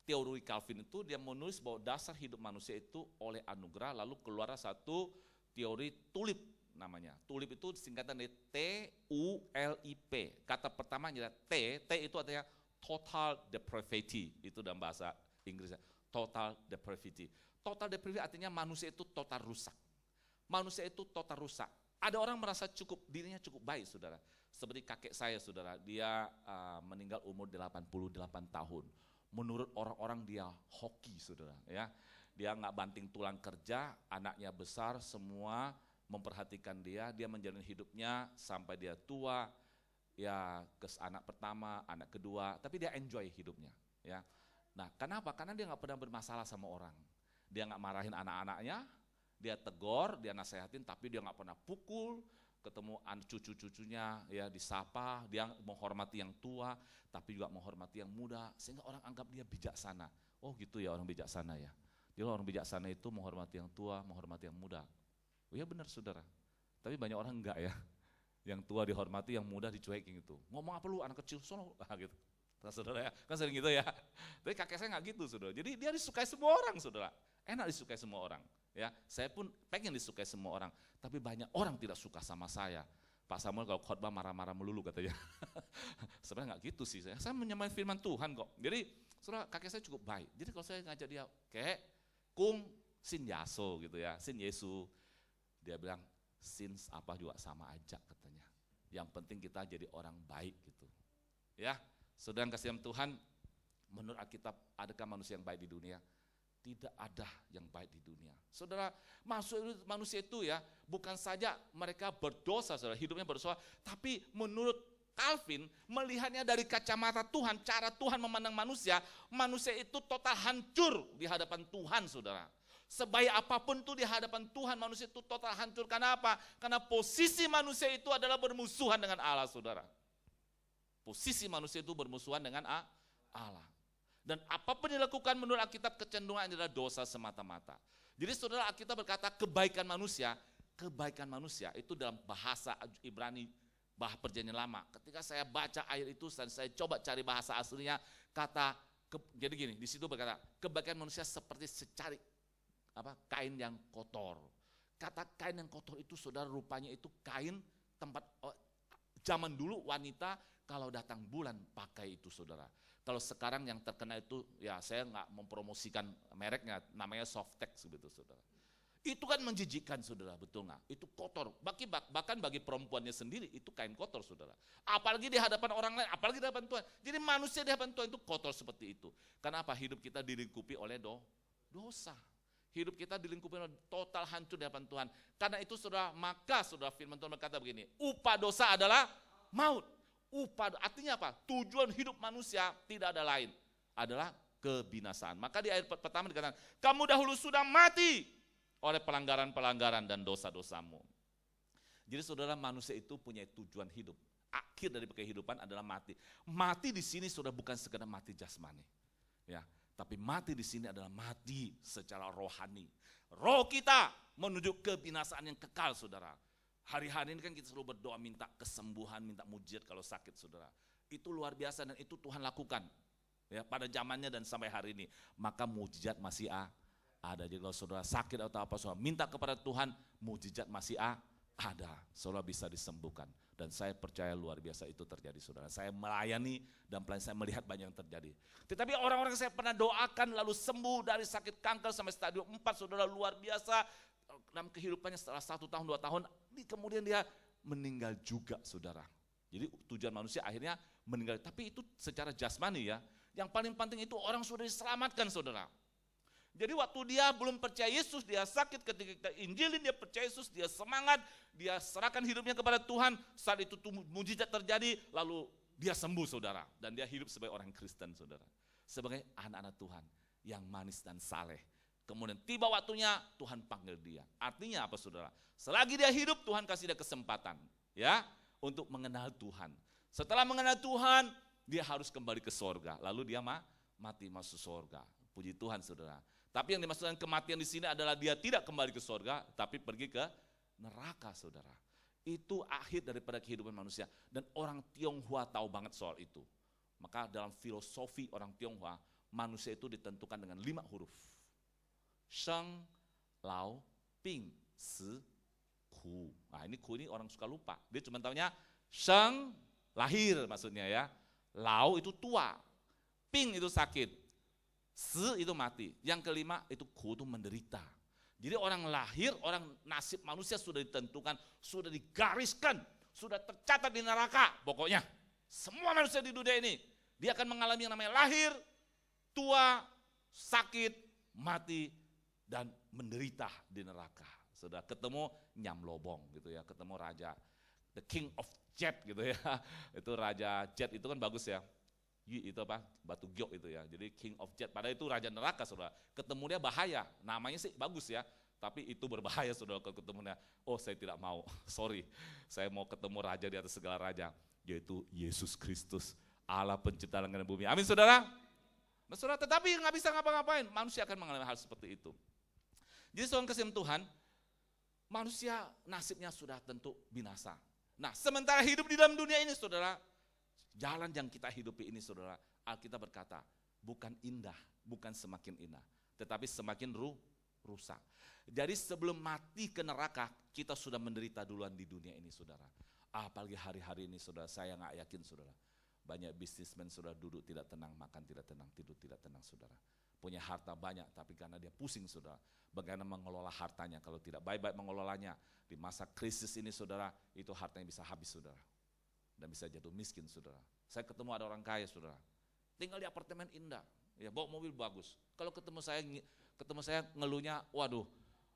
teori Calvin itu dia menulis bahwa dasar hidup manusia itu oleh anugerah, lalu keluar satu teori tulip namanya. Tulip itu singkatan dari TULIP. Kata pertamanya T itu artinya total depravity, itu dalam bahasa Inggrisnya. Total depravity. Total depravity artinya manusia itu total rusak. Manusia itu total rusak. Ada orang merasa dirinya cukup baik saudara. Seperti kakek saya saudara, dia meninggal umur 88 tahun. Menurut orang-orang dia hoki saudara ya. Dia nggak banting tulang kerja, anaknya besar semua memperhatikan dia menjalani hidupnya sampai dia tua, ya ke anak pertama, anak kedua, tapi dia enjoy hidupnya, ya. Nah, kenapa? Karena dia nggak pernah bermasalah sama orang, dia nggak marahin anak-anaknya, dia tegur, dia nasehatin, tapi dia nggak pernah pukul, ketemu cucu-cucunya ya disapa, dia menghormati yang tua, tapi juga menghormati yang muda, sehingga orang anggap dia bijaksana. Oh gitu ya orang bijaksana ya. Jadi orang bijaksana itu menghormati yang tua, menghormati yang muda. Oh ya benar saudara. Tapi banyak orang enggak ya. Yang tua dihormati, yang muda dicuekin gitu. Ngomong apa lu anak kecil, sono gitu. Nah, saudara ya, kan sering gitu ya. Tapi kakek saya enggak gitu saudara. Jadi dia disukai semua orang saudara. Enak disukai semua orang. Ya, saya pun pengen disukai semua orang. Tapi banyak orang tidak suka sama saya. Pak Samuel kalau khotbah marah-marah melulu katanya. Sebenarnya enggak gitu sih. Saya menyamai firman Tuhan kok. Jadi saudara, kakek saya cukup baik. Jadi kalau saya ngajak dia, kek, kung, sin yaso gitu ya, sin Yesu. Dia bilang, sin apa juga sama aja katanya. Yang penting kita jadi orang baik gitu. Ya, saudara yang kasih Tuhan, menurut Alkitab adakah manusia yang baik di dunia? Tidak ada yang baik di dunia. Saudara, manusia itu ya, bukan saja mereka berdosa, saudara, hidupnya berdosa, tapi menurut Calvin, melihatnya dari kacamata Tuhan, cara Tuhan memandang manusia, manusia itu total hancur di hadapan Tuhan, saudara. Sebaik apapun itu di hadapan Tuhan, manusia itu total hancur. Karena apa? Karena posisi manusia itu adalah bermusuhan dengan Allah, saudara. Posisi manusia itu bermusuhan dengan Allah. Dan apapun dilakukan menurut Alkitab, kecenderungan adalah dosa semata-mata. Jadi saudara, Alkitab berkata kebaikan manusia itu dalam bahasa Ibrani, bahasa Perjanjian Lama. Ketika saya baca ayat itu dan saya coba cari bahasa aslinya, jadi gini, di situ berkata kebaikan manusia seperti secari kain yang kotor. Kata kain yang kotor itu saudara, rupanya itu kain tempat zaman dulu wanita kalau datang bulan pakai itu saudara. Kalau sekarang yang terkenal itu ya saya nggak mempromosikan mereknya, namanya Softex gitu saudara. Itu kan menjijikkan saudara, betul nggak? Itu kotor, bahkan bagi perempuannya sendiri itu kain kotor saudara. Apalagi di hadapan orang lain, apalagi di hadapan Tuhan. Jadi manusia di hadapan Tuhan itu kotor seperti itu. Kenapa? Hidup kita dilingkupi oleh dosa. Hidup kita dilingkupi oleh total hancur di hadapan Tuhan. Karena itu saudara, maka saudara firman Tuhan berkata begini, upah dosa adalah maut. Artinya apa? Tujuan hidup manusia tidak ada lain, adalah kebinasaan. Maka di ayat pertama dikatakan, kamu dahulu sudah mati oleh pelanggaran-pelanggaran dan dosa-dosamu. Jadi saudara, manusia itu punya tujuan hidup. Akhir dari kehidupan adalah mati. Mati di sini saudara bukan sekedar mati jasmani. Ya. Tapi mati di sini adalah mati secara rohani. Roh kita menuju kebinasaan yang kekal, saudara. Hari-hari ini kan kita selalu berdoa minta kesembuhan, minta mujizat kalau sakit, saudara. Itu luar biasa dan itu Tuhan lakukan. Ya, pada zamannya dan sampai hari ini. Maka mujizat masih ada. Jadi kalau saudara sakit atau apa, saudara minta kepada Tuhan, mujizat masih ada. Saudara bisa disembuhkan. Dan saya percaya luar biasa itu terjadi, saudara. Saya melayani dan pelayan saya melihat banyak yang terjadi. Tetapi orang-orang yang saya pernah doakan lalu sembuh dari sakit kanker sampai stadium 4, saudara, luar biasa. Dalam kehidupannya setelah 1 tahun, 2 tahun, kemudian dia meninggal juga, saudara. Jadi tujuan manusia akhirnya meninggal. Tapi itu secara jasmani ya. Yang paling penting itu orang sudah diselamatkan, saudara. Jadi waktu dia belum percaya Yesus, dia sakit, ketika kita injilin dia percaya Yesus, dia semangat, dia serahkan hidupnya kepada Tuhan, saat itu mujizat terjadi, lalu dia sembuh, saudara. Dan dia hidup sebagai orang Kristen, saudara. Sebagai anak-anak Tuhan yang manis dan saleh. Kemudian tiba waktunya Tuhan panggil dia. Artinya apa, saudara? Selagi dia hidup, Tuhan kasih dia kesempatan ya untuk mengenal Tuhan. Setelah mengenal Tuhan, dia harus kembali ke sorga. Lalu dia mati masuk sorga. Puji Tuhan, saudara. Tapi yang dimaksudkan kematian di sini adalah dia tidak kembali ke sorga, tapi pergi ke neraka, saudara. Itu akhir daripada kehidupan manusia. Dan orang Tionghoa tahu banget soal itu. Maka dalam filosofi orang Tionghoa, manusia itu ditentukan dengan 5 huruf. Sheng, Lao, Ping, Si, Ku. Nah ini Ku ini orang suka lupa. Dia cuma tahunya Sheng, lahir maksudnya ya. Lao itu tua. Ping itu sakit. Si itu mati. Yang kelima itu Ku itu menderita. Jadi orang lahir, orang nasib manusia sudah ditentukan, sudah digariskan, sudah tercatat di neraka. Pokoknya semua manusia di dunia ini, dia akan mengalami yang namanya lahir, tua, sakit, mati, dan menderita di neraka. Sudah ketemu Nyam Lobong gitu ya, ketemu raja, the king of jet gitu ya. Itu raja jet itu kan bagus ya. Itu apa? Batu Gyok itu ya. Jadi king of jet, padahal itu raja neraka, saudara. Ketemu dia bahaya, namanya sih bagus ya. Tapi itu berbahaya saudara kalau ketemunya, oh saya tidak mau, sorry, saya mau ketemu raja di atas segala raja, yaitu Yesus Kristus, Allah pencipta langit dan bumi. Amin saudara. Nah saudara, tetapi nggak bisa ngapa-ngapain, manusia akan mengalami hal seperti itu. Jadi saudara kasih Tuhan, manusia nasibnya sudah tentu binasa. Nah sementara hidup di dalam dunia ini saudara, jalan yang kita hidupi ini saudara, Alkitab berkata, bukan indah, bukan semakin indah, tetapi semakin rusak. Jadi sebelum mati ke neraka, kita sudah menderita duluan di dunia ini saudara. Apalagi hari-hari ini saudara, saya nggak yakin saudara. Banyak bisnismen saudara duduk tidak tenang, makan tidak tenang, tidur tidak tenang saudara. Punya harta banyak, tapi karena dia pusing saudara. Bagaimana mengelola hartanya, kalau tidak baik-baik mengelolanya. Di masa krisis ini saudara, itu hartanya bisa habis saudara. Dan bisa jatuh miskin saudara. Saya ketemu ada orang kaya saudara. Tinggal di apartemen indah, ya bawa mobil bagus. Kalau ketemu saya ngeluhnya, waduh,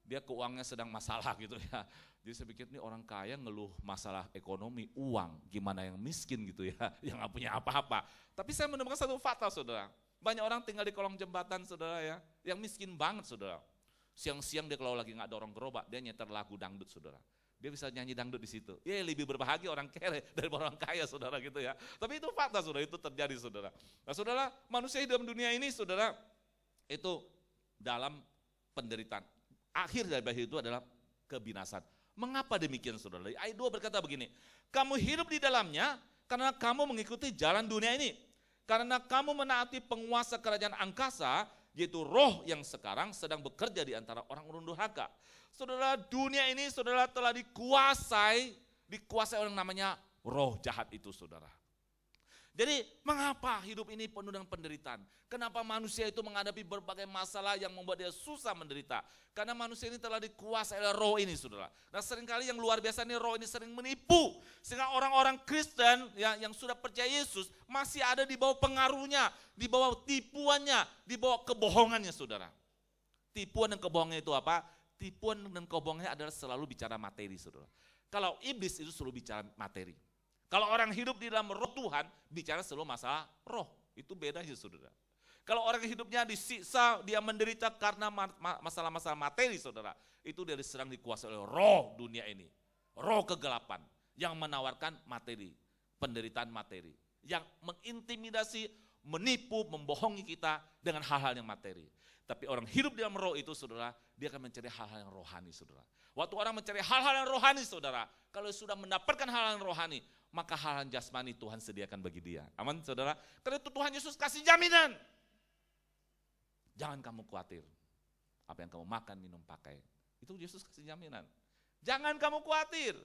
dia keuangannya sedang masalah gitu ya. Jadi saya pikir ini orang kaya ngeluh masalah ekonomi, uang, gimana yang miskin gitu ya, yang gak punya apa-apa. Tapi saya menemukan satu fakta saudara, banyak orang tinggal di kolong jembatan saudara ya, yang miskin banget saudara. Siang-siang dia kalau lagi gak ada orang gerobak, dia nyetel lagu dangdut saudara. Dia bisa nyanyi dangdut di situ. Ya lebih berbahagia orang kere daripada orang kaya saudara gitu ya. Tapi itu fakta saudara, itu terjadi saudara. Nah saudara, manusia hidup dalam dunia ini saudara, itu dalam penderitaan. Akhir dari itu adalah kebinasan. Mengapa demikian saudara? Ayat 2 berkata begini, kamu hidup di dalamnya karena kamu mengikuti jalan dunia ini. Karena kamu menaati penguasa kerajaan angkasa, yaitu roh yang sekarang sedang bekerja di antara orang durhaka. Saudara, dunia ini saudara telah dikuasai oleh yang namanya roh jahat itu saudara. Jadi mengapa hidup ini penuh dengan penderitaan? Kenapa manusia itu menghadapi berbagai masalah yang membuat dia susah menderita? Karena manusia ini telah dikuasai oleh roh ini saudara. Nah seringkali yang luar biasa ini roh ini sering menipu. Sehingga orang-orang Kristen yang sudah percaya Yesus masih ada di bawah pengaruhnya, di bawah tipuannya, di bawah kebohongannya saudara. Tipuan dan kebohongannya itu apa? Tipuan dan kebohongannya adalah selalu bicara materi saudara. Kalau iblis itu selalu bicara materi. Kalau orang hidup di dalam roh Tuhan, bicara selalu masalah roh. Itu bedanya saudara. Kalau orang hidupnya disiksa, dia menderita karena masalah-masalah materi saudara. Itu dia diserang dikuasai oleh roh dunia ini. Roh kegelapan yang menawarkan materi, penderitaan materi. Yang mengintimidasi, menipu, membohongi kita dengan hal-hal yang materi. Tapi orang hidup di dalam roh itu saudara, dia akan mencari hal-hal yang rohani saudara. Waktu orang mencari hal-hal yang rohani saudara, kalau sudah mendapatkan hal-hal yang rohani, maka hal-hal jasmani Tuhan sediakan bagi dia. Aman saudara? Karena itu Tuhan Yesus kasih jaminan. Jangan kamu khawatir, apa yang kamu makan, minum, pakai. Itu Yesus kasih jaminan. Jangan kamu khawatir.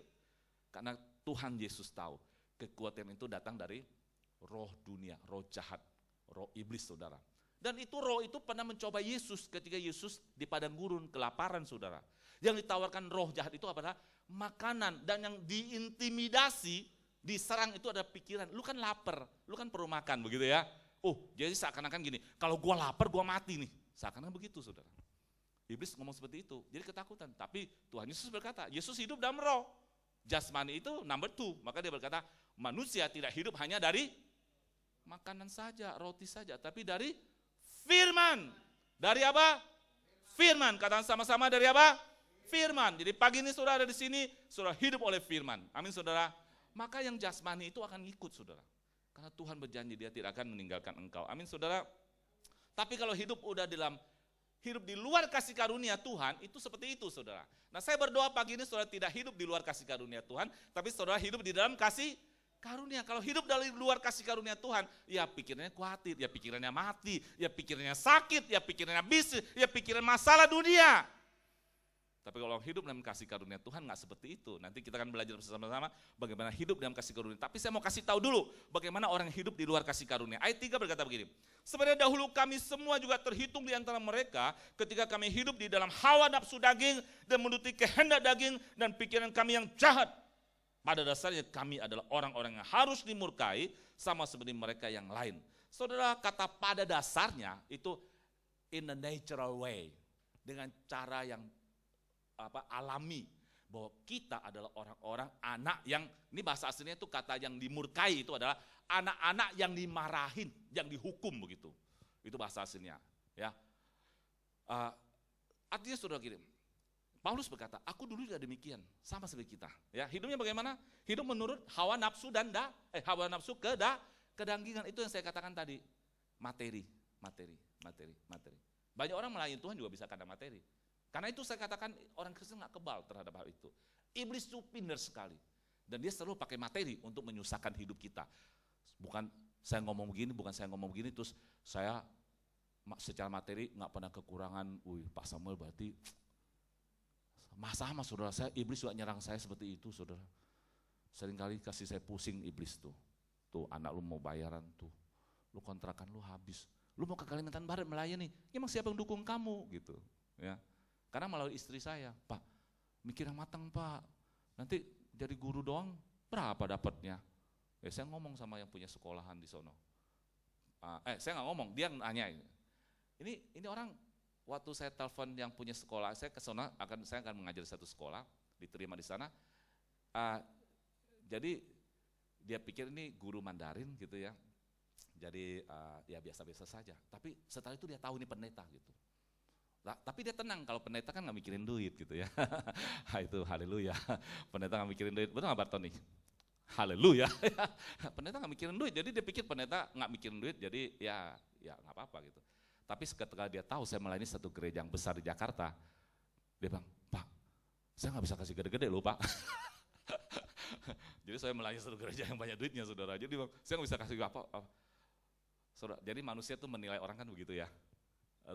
Karena Tuhan Yesus tahu, kekuatan itu datang dari roh dunia, roh jahat, roh iblis saudara. Dan itu roh itu pernah mencoba Yesus ketika Yesus di padang gurun kelaparan saudara. Yang ditawarkan roh jahat itu adalah makanan, dan yang diintimidasi, diserang itu ada pikiran, lu kan lapar, lu kan perlu makan begitu ya. Oh jadi seakan-akan gini, kalau gua lapar gua mati nih, seakan-akan begitu saudara. Iblis ngomong seperti itu, jadi ketakutan. Tapi Tuhan Yesus berkata, Yesus hidup dalam roh. Jasmani itu number 2, maka dia berkata, manusia tidak hidup hanya dari makanan saja, roti saja, tapi dari firman. Dari apa? Firman. Katakan sama-sama dari apa? Firman. Jadi pagi ini saudara ada di sini, saudara hidup oleh firman. Amin saudara. Maka yang jasmani itu akan ikut saudara. Karena Tuhan berjanji dia tidak akan meninggalkan engkau. Amin saudara. Tapi kalau hidup hidup di luar kasih karunia Tuhan, itu seperti itu saudara. Nah saya berdoa pagi ini saudara tidak hidup di luar kasih karunia Tuhan, tapi saudara hidup di dalam kasih karunia. Kalau hidup dari luar kasih karunia Tuhan, ya pikirannya khawatir, ya pikirannya mati, ya pikirannya sakit, ya pikirannya bisnis, ya pikiran masalah dunia. Tapi kalau hidup dalam kasih karunia Tuhan nggak seperti itu. Nanti kita akan belajar bersama-sama bagaimana hidup dalam kasih karunia. Tapi saya mau kasih tahu dulu bagaimana orang hidup di luar kasih karunia. Ayat 3 berkata begini. Sebenarnya dahulu kami semua juga terhitung di antara mereka ketika kami hidup di dalam hawa nafsu daging dan menuruti kehendak daging dan pikiran kami yang jahat. Pada dasarnya kami adalah orang-orang yang harus dimurkai sama seperti mereka yang lain. Saudara, kata pada dasarnya itu in a natural way. Dengan cara yang alami, bahwa kita adalah orang-orang anak yang, ini bahasa aslinya itu kata yang dimurkai itu adalah anak-anak yang dimarahin, yang dihukum begitu. Itu bahasa aslinya, ya. Artinya saudara gini, Paulus berkata, aku dulu juga demikian, sama seperti kita. Ya, hidupnya bagaimana? Hidup menurut hawa nafsu dan hawa nafsu kedanggingan. Itu yang saya katakan tadi. Materi. Banyak orang melayani Tuhan juga bisa karena materi. Karena itu saya katakan orang Kristen nggak kebal terhadap hal itu. Iblis itu pinter sekali. Dan dia selalu pakai materi untuk menyusahkan hidup kita. Bukan saya ngomong begini, terus saya secara materi nggak pernah kekurangan. Pak Samuel berarti sama saudara, saya iblis juga nyerang saya seperti itu saudara. Seringkali kasih saya pusing iblis tuh. Tuh anak lu mau bayaran tuh, lu kontrakan lu habis, lu mau ke Kalimantan Barat melayani, emang siapa yang dukung kamu gitu ya. Karena melalui istri saya, Pak mikir yang matang Pak, nanti jadi guru doang berapa dapatnya? Ya saya ngomong sama yang punya sekolahan di sono. Saya nggak ngomong, dia nanya ini orang. Waktu saya telepon yang punya sekolah, saya ke sana saya akan mengajar di satu sekolah, diterima di sana. Jadi dia pikir ini guru Mandarin gitu ya. Jadi ya biasa-biasa saja. Tapi setelah itu dia tahu ini pendeta gitu. Tapi dia tenang, kalau pendeta kan nggak mikirin duit gitu ya. Itu haleluya. Pendeta nggak mikirin duit, betul nggak Bartoni? Haleluya. Pendeta nggak mikirin duit, jadi dia pikir pendeta nggak mikirin duit, jadi ya nggak apa-apa gitu. Tapi ketika dia tahu saya melayani satu gereja yang besar di Jakarta, dia bilang, Pak, saya nggak bisa kasih gede-gede loh Pak. Jadi saya melayani satu gereja yang banyak duitnya saudara, jadi dia bilang, saya nggak bisa kasih apa. Saudara, jadi manusia tuh menilai orang kan begitu ya,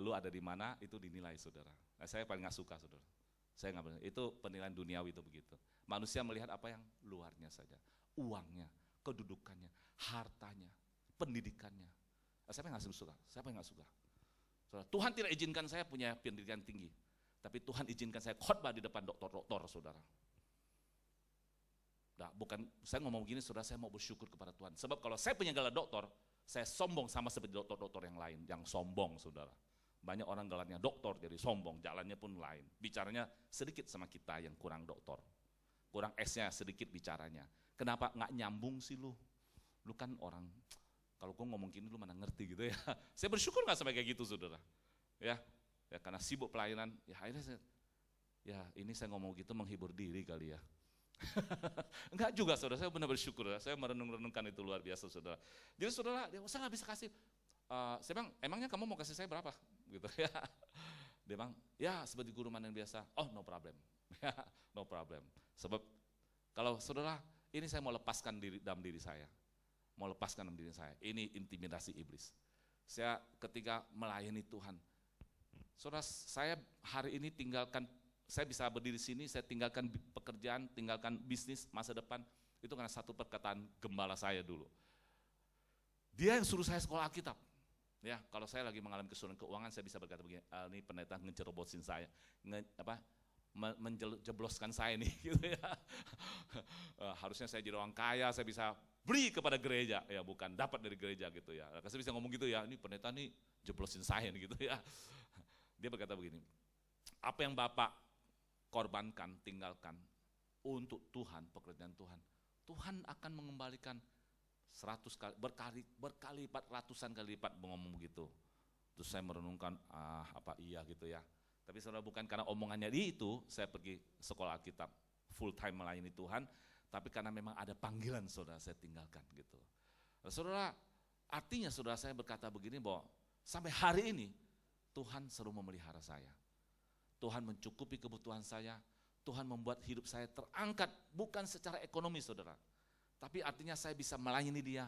lu ada di mana itu dinilai saudara. Nah, saya paling nggak suka saudara, saya nggak, itu penilaian duniawi itu begitu. Manusia melihat apa yang luarnya saja, uangnya, kedudukannya, hartanya, pendidikannya. Siapa yang nggak suka? Siapa yang nggak suka? Saudara, Tuhan tidak izinkan saya punya pendidikan tinggi, tapi Tuhan izinkan saya khotbah di depan doktor-doktor, saudara. Nah, bukan saya ngomong begini, saudara, saya mau bersyukur kepada Tuhan. Sebab kalau saya punya gelar doktor, saya sombong sama seperti doktor-doktor yang lain, yang sombong, saudara. Banyak orang gelarnya doktor jadi sombong, jalannya pun lain. Bicaranya sedikit sama kita yang kurang doktor, kurang S-nya sedikit bicaranya. Kenapa nggak nyambung sih lu? Lu kan orang. Kalau gue ngomong gini lu mana ngerti gitu ya. Saya bersyukur gak sampai kayak gitu saudara. Ya karena sibuk pelayanan, ya akhirnya ini saya ngomong gitu menghibur diri kali ya. Enggak juga saudara, saya benar bersyukur ya. Saya merenung-renungkan itu luar biasa saudara. Jadi saudara, saya gak bisa kasih. Saya bilang, emangnya kamu mau kasih saya berapa? Gitu ya. Dia bilang, ya seperti guru mana yang biasa. Oh no problem. No problem. Sebab kalau saudara, ini saya mau lepaskan dalam diri saya. Mau lepaskan dalam diri saya, ini intimidasi iblis. Saya ketika melayani Tuhan, saudara, saya hari ini saya bisa berdiri sini, saya tinggalkan pekerjaan, tinggalkan bisnis masa depan, itu karena satu perkataan gembala saya dulu. Dia yang suruh saya sekolah Alkitab. Ya, kalau saya lagi mengalami kesulitan keuangan, saya bisa berkata begini, ini pendeta ngecerobosin saya, menjebloskan saya nih, gitu ya. Harusnya saya jadi orang kaya, saya bisa beri kepada gereja, ya bukan dapat dari gereja gitu ya. Saya bisa ngomong gitu ya, ini pendeta nih jeblosin saya nih, gitu ya. Dia berkata begini, apa yang Bapak korbankan, tinggalkan untuk Tuhan, pekerjaan Tuhan, Tuhan akan mengembalikan 100 kali, berkali lipat, ratusan kali lipat ngomong begitu. Terus saya merenungkan, apa iya gitu ya. Tapi saudara, bukan karena omongannya itu, saya pergi sekolah Alkitab, full time melayani Tuhan, tapi karena memang ada panggilan saudara, saya tinggalkan gitu. Nah, saudara, artinya saudara saya berkata begini bahwa sampai hari ini, Tuhan selalu memelihara saya. Tuhan mencukupi kebutuhan saya, Tuhan membuat hidup saya terangkat, bukan secara ekonomi saudara. Tapi artinya saya bisa melayani dia,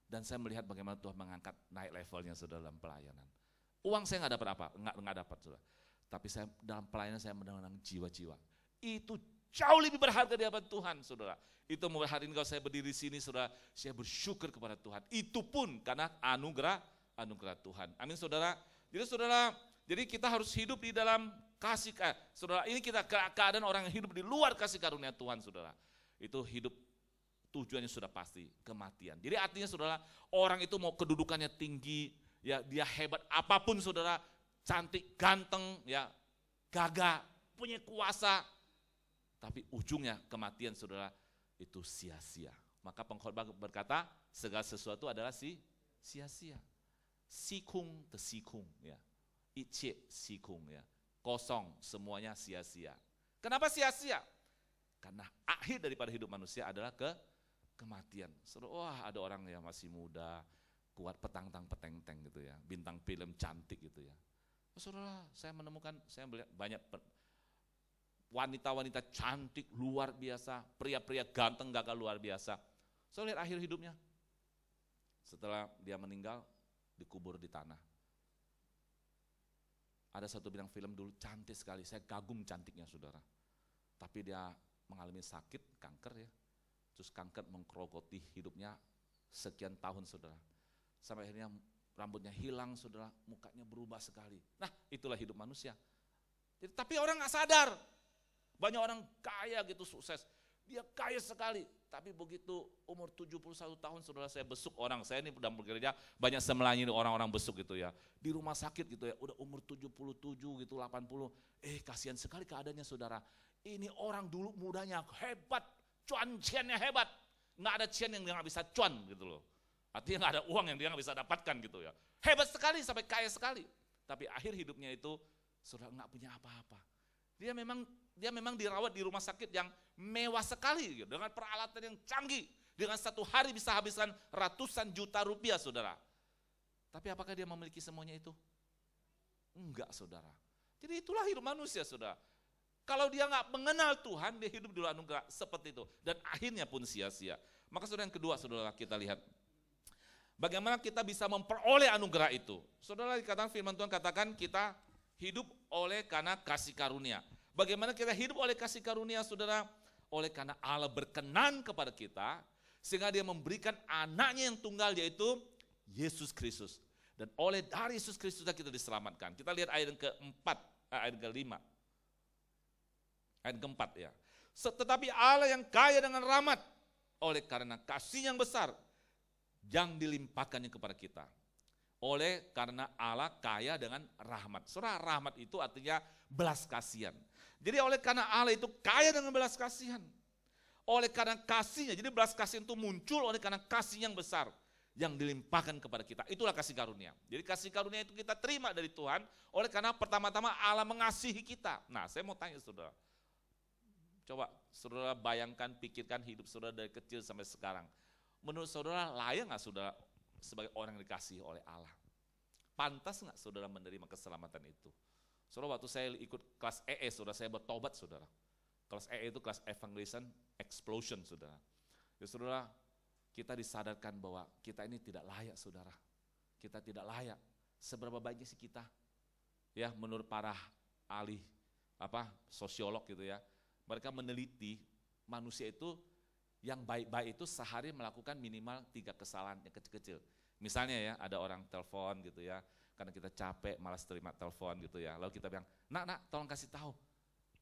dan saya melihat bagaimana Tuhan mengangkat naik levelnya saudara dalam pelayanan. Uang saya nggak dapat apa, nggak dapat saudara. Tapi saya dalam pelayanan saya menang jiwa-jiwa. Itu jauh lebih berharga di hadapan Tuhan, saudara. Itu membuat hari ini kalau saya berdiri di sini, saudara, saya bersyukur kepada Tuhan. Itu pun karena anugerah Tuhan. Amin, saudara. Jadi saudara, jadi kita harus hidup di dalam kasih, saudara. Ini kita keadaan orang yang hidup di luar kasih karunia Tuhan, saudara. Itu hidup tujuannya sudah pasti kematian. Jadi artinya saudara, orang itu mau kedudukannya tinggi, ya dia hebat apapun saudara, cantik, ganteng, ya gagah, punya kuasa, tapi ujungnya kematian saudara, itu sia-sia. Maka pengkhotbah berkata segala sesuatu adalah sia-sia. Sikung tersikung ya. Ice sikung ya. Kosong, semuanya sia-sia. Kenapa sia-sia? Karena akhir daripada hidup manusia adalah kematian. Wah, ada orang yang masih muda, kuat petang-peteng gitu ya, bintang film cantik gitu ya. Saudara, saya menemukan, saya melihat banyak wanita-wanita cantik luar biasa, pria-pria ganteng gagah luar biasa. Saya lihat akhir hidupnya. Setelah dia meninggal, dikubur di tanah. Ada satu bintang film dulu cantik sekali, saya kagum cantiknya saudara. Tapi dia mengalami sakit, kanker ya. Terus kanker menggerogoti hidupnya sekian tahun saudara. Sampai akhirnya rambutnya hilang saudara, mukanya berubah sekali. Nah itulah hidup manusia. Jadi, tapi orang gak sadar. Banyak orang kaya gitu sukses. Dia kaya sekali, tapi begitu umur 71 tahun saudara saya besuk orang, saya ini udah bekerja banyak semelangi orang-orang besuk gitu ya. Di rumah sakit gitu ya, udah umur 77 gitu 80, kasihan sekali keadaannya saudara. Ini orang dulu mudanya hebat, cuan-ciannya hebat. Nggak ada cian yang dia nggak bisa cuan gitu loh. Artinya nggak ada uang yang dia nggak bisa dapatkan gitu ya. Hebat sekali sampai kaya sekali. Tapi akhir hidupnya itu saudara nggak punya apa-apa. Dia memang dirawat di rumah sakit yang mewah sekali, gitu, dengan peralatan yang canggih, dengan satu hari bisa habiskan ratusan juta rupiah saudara. Tapi apakah dia memiliki semuanya itu? Enggak saudara. Jadi itulah hidup manusia saudara. Kalau dia nggak mengenal Tuhan, dia hidup di luar anugerah seperti itu. Dan akhirnya pun sia-sia. Maka saudara yang kedua saudara kita lihat. Bagaimana kita bisa memperoleh anugerah itu. Saudara dikatakan firman Tuhan katakan kita hidup oleh karena kasih karunia. Bagaimana kita hidup oleh kasih karunia saudara? Oleh karena Allah berkenan kepada kita, sehingga dia memberikan anaknya yang tunggal yaitu Yesus Kristus. Dan oleh dari Yesus Kristus kita diselamatkan. Kita lihat ayat yang keempat, ayat kelima. Ayat keempat ya. Tetapi Allah yang kaya dengan rahmat, oleh karena kasih yang besar, yang dilimpahkannya kepada kita. Oleh karena Allah kaya dengan rahmat. Saudara, rahmat itu artinya belas kasihan. Jadi oleh karena Allah itu kaya dengan belas kasihan. Oleh karena kasihnya, jadi belas kasihan itu muncul oleh karena kasih yang besar yang dilimpahkan kepada kita. Itulah kasih karunia. Jadi kasih karunia itu kita terima dari Tuhan oleh karena pertama-tama Allah mengasihi kita. Nah, saya mau tanya saudara. Coba saudara bayangkan, pikirkan hidup saudara dari kecil sampai sekarang. Menurut saudara layak nggak saudara sebagai orang yang dikasihi oleh Allah? Pantas nggak saudara menerima keselamatan itu? Saudara, waktu saya ikut kelas EE, saudara, saya bertobat saudara. Kelas EE itu kelas Evangelization Explosion saudara. Ya saudara, kita disadarkan bahwa kita ini tidak layak saudara. Kita tidak layak. Seberapa baiknya sih kita? Ya menurut para ahli sosiolog gitu ya. Mereka meneliti manusia itu yang baik-baik itu sehari melakukan minimal 3 kesalahan yang kecil-kecil. Misalnya ya, ada orang telepon gitu ya, karena kita capek, malas terima telepon gitu ya. Lalu kita bilang, nak, tolong kasih tahu,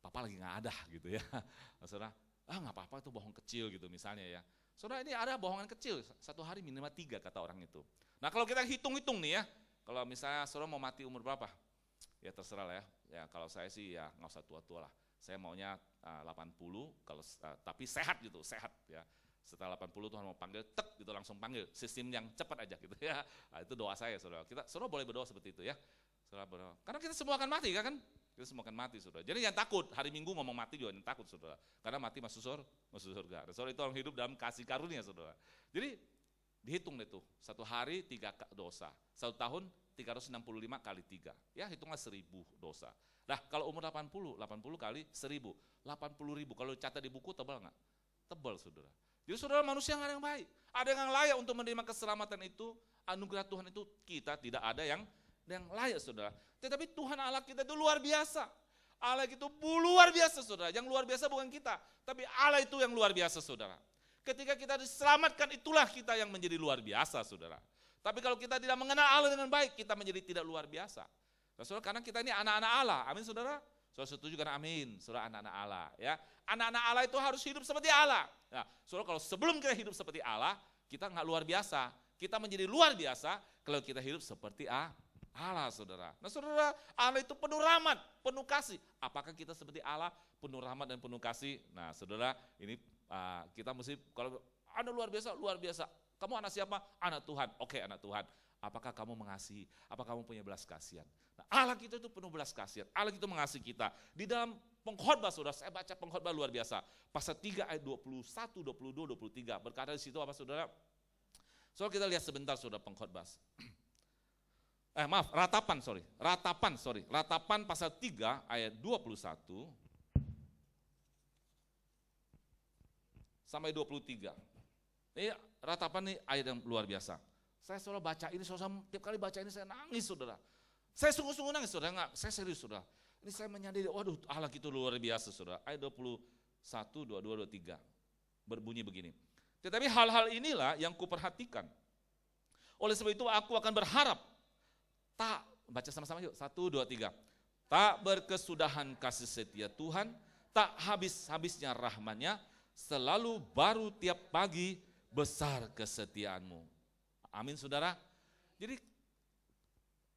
papa lagi nggak ada gitu ya. Saudara, nggak apa-apa itu bohong kecil gitu misalnya ya. Saudara, ini ada bohongan kecil, satu hari minimal 3 kata orang itu. Nah kalau kita hitung-hitung nih ya, kalau misalnya saudara mau mati umur berapa? Ya terserah lah ya. Ya kalau saya sih ya nggak usah tua-tua lah. Saya maunya 80, kalau tapi sehat gitu, sehat ya. Setelah 80 Tuhan mau panggil, tek gitu langsung panggil, sistem yang cepat aja gitu ya. Nah, itu doa saya saudara. Saudara boleh berdoa seperti itu ya. Saudara berdoa. Karena kita semua akan mati kan? Kita semua akan mati saudara. Jadi yang takut, hari Minggu ngomong mati juga yang takut saudara. Karena mati masuk surga. Saudara itu orang hidup dalam kasih karunia saudara. Jadi dihitung deh tuh, 1 hari 3 dosa. 1 tahun 365 kali 3. Ya hitunglah 1000 dosa. Nah kalau umur 80 kali 1000. 80.000, kalau catat di buku tebal nggak? Tebal saudara. Jadi saudara manusia nggak ada yang baik. Ada yang layak untuk menerima keselamatan itu, anugerah Tuhan itu kita tidak ada yang layak saudara. Tetapi Tuhan Allah kita itu luar biasa. Allah itu luar biasa saudara. Yang luar biasa bukan kita, tapi Allah itu yang luar biasa saudara. Ketika kita diselamatkan itulah kita yang menjadi luar biasa saudara. Tapi kalau kita tidak mengenal Allah dengan baik, kita menjadi tidak luar biasa. Nah, saudara, karena kita ini anak-anak Allah, amin saudara. Saudara setuju kan amin, saudara anak-anak Allah ya. Anak-anak Allah itu harus hidup seperti Allah. Nah, saudara kalau sebelum kita hidup seperti Allah, kita nggak luar biasa. Kita menjadi luar biasa kalau kita hidup seperti Allah saudara. Nah saudara, Allah itu penuh rahmat, penuh kasih. Apakah kita seperti Allah, penuh rahmat dan penuh kasih? Nah saudara, ini kita mesti, kalau Anda luar biasa, luar biasa. Kamu anak siapa? Anak Tuhan. Oke, anak Tuhan. Apakah kamu mengasihi? Apakah kamu punya belas kasihan? Nah, Allah kita itu penuh belas kasihan. Allah itu mengasihi kita. Di dalam pengkhotbah saudara, saya baca pengkhotbah luar biasa. Pasal 3 ayat 21, 22, 23. Berkata di situ apa saudara? Saudara kita lihat sebentar saudara pengkhotbah. Ratapan pasal 3 ayat 21 sampai 23. Ini Ratapan ini ayat yang luar biasa. Saya selalu baca ini, saudara, tiap kali baca ini saya nangis saudara. Saya sungguh-sungguh nangis saudara, enggak, saya serius saudara. Ini saya menyadari, waduh Allah itu luar biasa saudara. Ayat 21, 22, 23 berbunyi begini. Tetapi hal-hal inilah yang kuperhatikan. Oleh sebab itu aku akan berharap, baca sama-sama yuk, 1, 2, 3. Tak berkesudahan kasih setia Tuhan, tak habis-habisnya rahmat-Nya, selalu baru tiap pagi, besar kesetiaanmu. Amin saudara. Jadi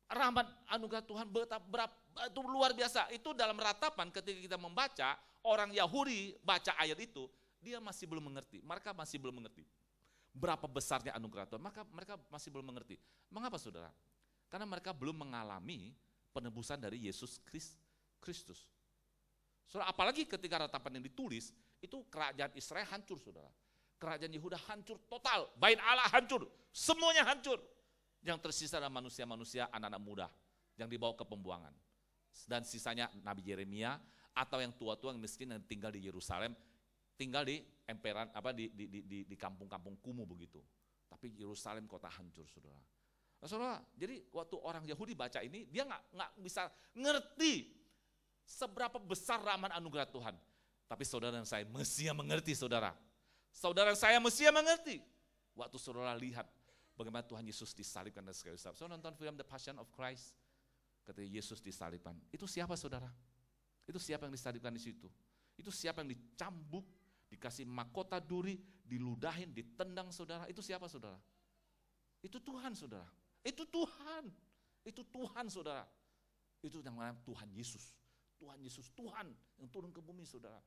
rahmat anugerah Tuhan itu luar biasa. Itu dalam Ratapan ketika kita membaca, orang Yahudi baca ayat itu, dia masih belum mengerti. Mereka masih belum mengerti berapa besarnya anugerah Tuhan. Maka mereka masih belum mengerti. Mengapa saudara? Karena mereka belum mengalami penebusan dari Yesus Kristus. Saudara, apalagi ketika Ratapan yang ditulis, itu kerajaan Israel hancur saudara. Kerajaan Yehuda hancur total, bait Allah hancur, semuanya hancur. Yang tersisa adalah manusia-manusia, anak-anak muda yang dibawa ke pembuangan. Dan sisanya Nabi Yeremia atau yang tua-tua yang miskin yang tinggal di Yerusalem, tinggal di emperan di kampung-kampung kumuh begitu. Tapi Yerusalem kota hancur saudara. Nah, saudara, jadi waktu orang Yahudi baca ini, dia nggak bisa ngerti seberapa besar rahmat anugerah Tuhan. Tapi saudara dan saya mestinya mengerti saudara. Saudara saya mestinya mengerti. Waktu saudara lihat bagaimana Tuhan Yesus disalibkan dan sekali salib. Saudara nonton film The Passion of Christ, ketika Yesus disalibkan. Itu siapa saudara? Itu siapa yang disalibkan di situ? Itu siapa yang dicambuk, dikasih mahkota duri, diludahin, ditendang saudara? Itu siapa saudara? Itu Tuhan saudara. Itu Tuhan. Itu Tuhan saudara. Itu yang namanya Tuhan Yesus. Tuhan Yesus, Tuhan yang turun ke bumi saudara.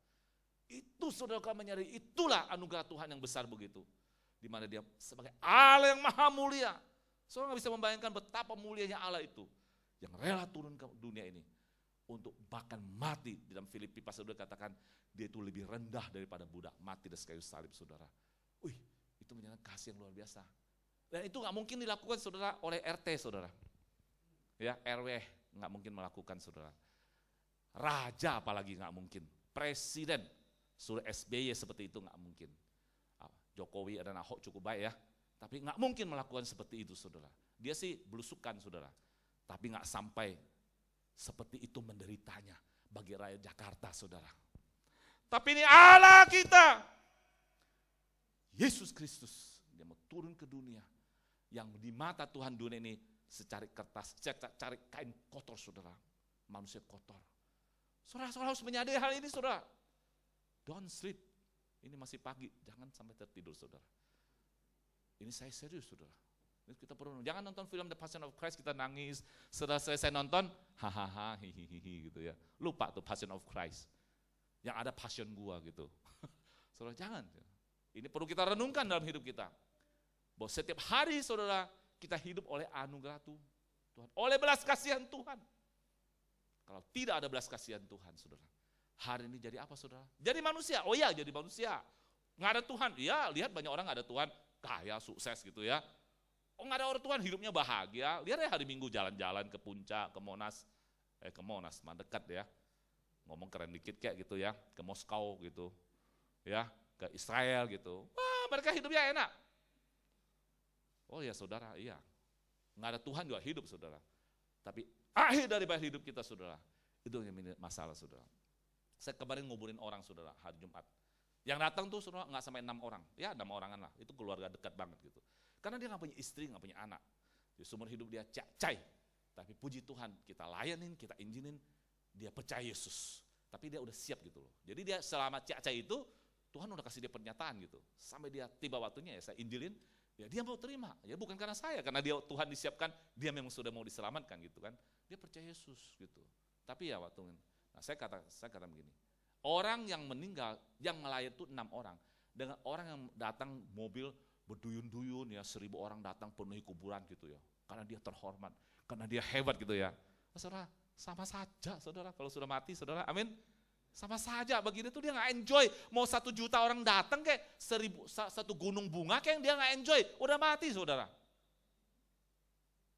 Itu saudara kau menyadari, itulah anugerah Tuhan yang besar begitu. Di mana dia sebagai Allah yang maha mulia. Saudara gak bisa membayangkan betapa mulianya Allah itu. Yang rela turun ke dunia ini. Untuk bahkan mati. Di dalam Filipi pasal 2 katakan, dia itu lebih rendah daripada budak. Mati di kayu salib saudara. Itu menyatakan kasih yang luar biasa. Dan itu gak mungkin dilakukan saudara oleh RT saudara. Ya, RW gak mungkin melakukan saudara. Raja apalagi gak mungkin. Presiden. Suruh SBY seperti itu nggak mungkin. Jokowi dan Ahok cukup baik ya, tapi nggak mungkin melakukan seperti itu saudara. Dia sih belusukan saudara, tapi nggak sampai seperti itu menderitanya bagi rakyat Jakarta saudara. Tapi ini Allah kita, Yesus Kristus, dia mau turun ke dunia, yang di mata Tuhan dunia ini secari kertas, cari kain kotor saudara, manusia kotor. Saudara harus menyadari hal ini saudara. Don't sleep, ini masih pagi, jangan sampai tertidur saudara. Ini saya serius saudara. Ini kita perlu, jangan nonton film The Passion of Christ kita nangis, setelah selesai nonton, hahaha, hihihi gitu ya. Lupa tuh Passion of Christ, yang ada passion gua gitu. Saudara jangan, ini perlu kita renungkan dalam hidup kita. Bahwa setiap hari saudara, kita hidup oleh anugerah Tuhan, oleh belas kasihan Tuhan. Kalau tidak ada belas kasihan Tuhan saudara, hari ini jadi apa saudara? Jadi manusia, oh iya jadi manusia. Nggak ada Tuhan, ya lihat banyak orang nggak ada Tuhan, kaya, sukses gitu ya. Oh nggak ada orang Tuhan, hidupnya bahagia. Lihat ya hari Minggu jalan-jalan ke Puncak, ke Monas, mah dekat ya. Ngomong keren dikit kayak gitu ya, ke Moskow gitu. Ya, ke Israel gitu. Wah mereka hidupnya enak. Oh ya saudara, iya. Nggak ada Tuhan juga hidup saudara. Tapi akhir daripada hidup kita saudara, itu yang masalah saudara. Saya kemarin nguburin orang saudara hari Jumat. Yang datang tuh saudara nggak sampai 6 orang. Ya 6 orangan lah, itu keluarga dekat banget gitu. Karena dia nggak punya istri, nggak punya anak. Di seumur hidup dia cai. Tapi puji Tuhan, kita layanin, kita injilin, dia percaya Yesus. Tapi dia udah siap gitu loh. Jadi dia selama cai itu, Tuhan udah kasih dia pernyataan gitu. Sampai dia tiba waktunya ya saya injilin, ya dia mau terima. Ya bukan karena saya, karena dia Tuhan disiapkan, dia memang sudah mau diselamatkan gitu kan. Dia percaya Yesus gitu. Tapi ya waktu nah, saya kata begini, orang yang meninggal, yang melayat itu 6 orang, dengan orang yang datang mobil berduyun-duyun ya, 1000 orang datang penuhi kuburan gitu ya, karena dia terhormat, karena dia hebat gitu ya. Nah, saudara, sama saja saudara, kalau sudah mati saudara, amin. Sama saja begini tuh dia nggak enjoy. Mau 1 juta orang datang kayak 1 gunung bunga kayak dia nggak enjoy. Udah mati saudara.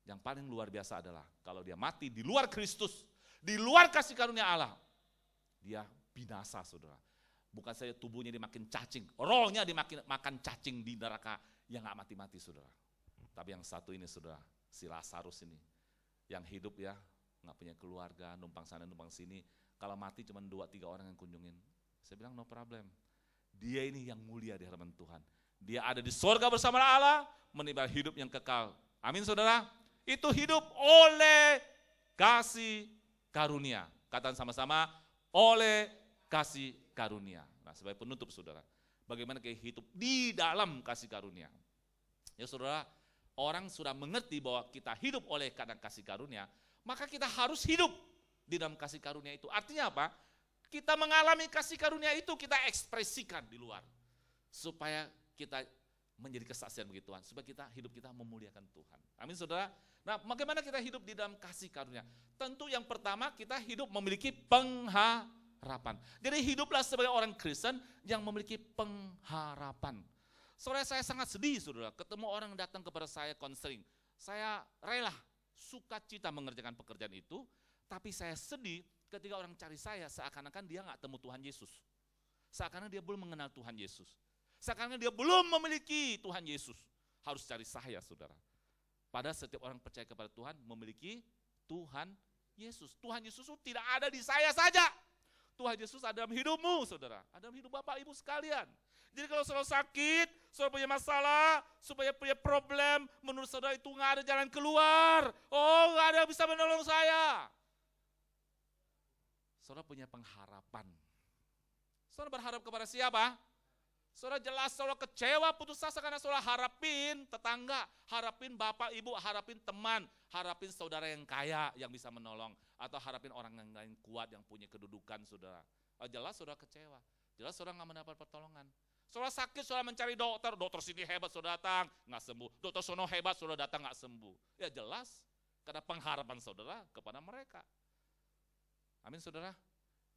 Yang paling luar biasa adalah kalau dia mati di luar Kristus, di luar kasih karunia Allah, dia binasa saudara. Bukan saja tubuhnya dimakan cacing, rohnya dimakan cacing di neraka yang nggak mati-mati saudara. Tapi yang satu ini saudara, si Lazarus ini, yang hidup ya, nggak punya keluarga, numpang sana numpang sini. Kalau mati cuma 2-3 orang yang kunjungin. Saya bilang no problem. Dia ini yang mulia di hadapan Tuhan. Dia ada di sorga bersama Allah, menimba hidup yang kekal. Amin saudara. Itu hidup oleh kasih karunia. Katakan sama-sama, oleh kasih karunia. Nah sebagai penutup saudara, bagaimana kita hidup di dalam kasih karunia. Ya saudara, orang sudah mengerti bahwa kita hidup oleh kadang kasih karunia, maka kita harus hidup di dalam kasih karunia itu. Artinya apa? Kita mengalami kasih karunia itu, kita ekspresikan di luar. Supaya kita menjadi kesaksian bagi Tuhan. Supaya hidup kita memuliakan Tuhan. Amin saudara. Nah bagaimana kita hidup di dalam kasih karunia? Tentu yang pertama kita hidup memiliki pengharapan. Jadi hiduplah sebagai orang Kristen yang memiliki pengharapan. Saudara, saya sangat sedih saudara, ketemu orang datang kepada saya konseling. Saya rela, sukacita mengerjakan pekerjaan itu. Tapi saya sedih ketika orang cari saya seakan-akan dia nggak temu Tuhan Yesus. Seakan-akan dia belum mengenal Tuhan Yesus. Seakan-akan dia belum memiliki Tuhan Yesus. Harus cari saya saudara. Padahal setiap orang percaya kepada Tuhan memiliki Tuhan Yesus. Tuhan Yesus itu tidak ada di saya saja. Tuhan Yesus ada dalam hidupmu saudara. Ada dalam hidup Bapak Ibu sekalian. Jadi kalau saudara sakit, saudara punya masalah, supaya punya problem, menurut saudara itu nggak ada jalan keluar. Oh nggak ada yang bisa menolong saya. Saudara punya pengharapan. Saudara berharap kepada siapa? Saudara jelas saudara kecewa, putus asa karena saudara harapin tetangga, harapin bapak ibu, harapin teman, harapin saudara yang kaya yang bisa menolong. Atau harapin orang yang lain kuat yang punya kedudukan saudara. Jelas saudara kecewa, jelas saudara nggak mendapat pertolongan. Saudara sakit, saudara mencari dokter sini hebat saudara datang, nggak sembuh. Dokter sono hebat saudara datang, nggak sembuh. Ya jelas, karena pengharapan saudara kepada mereka. Amin saudara.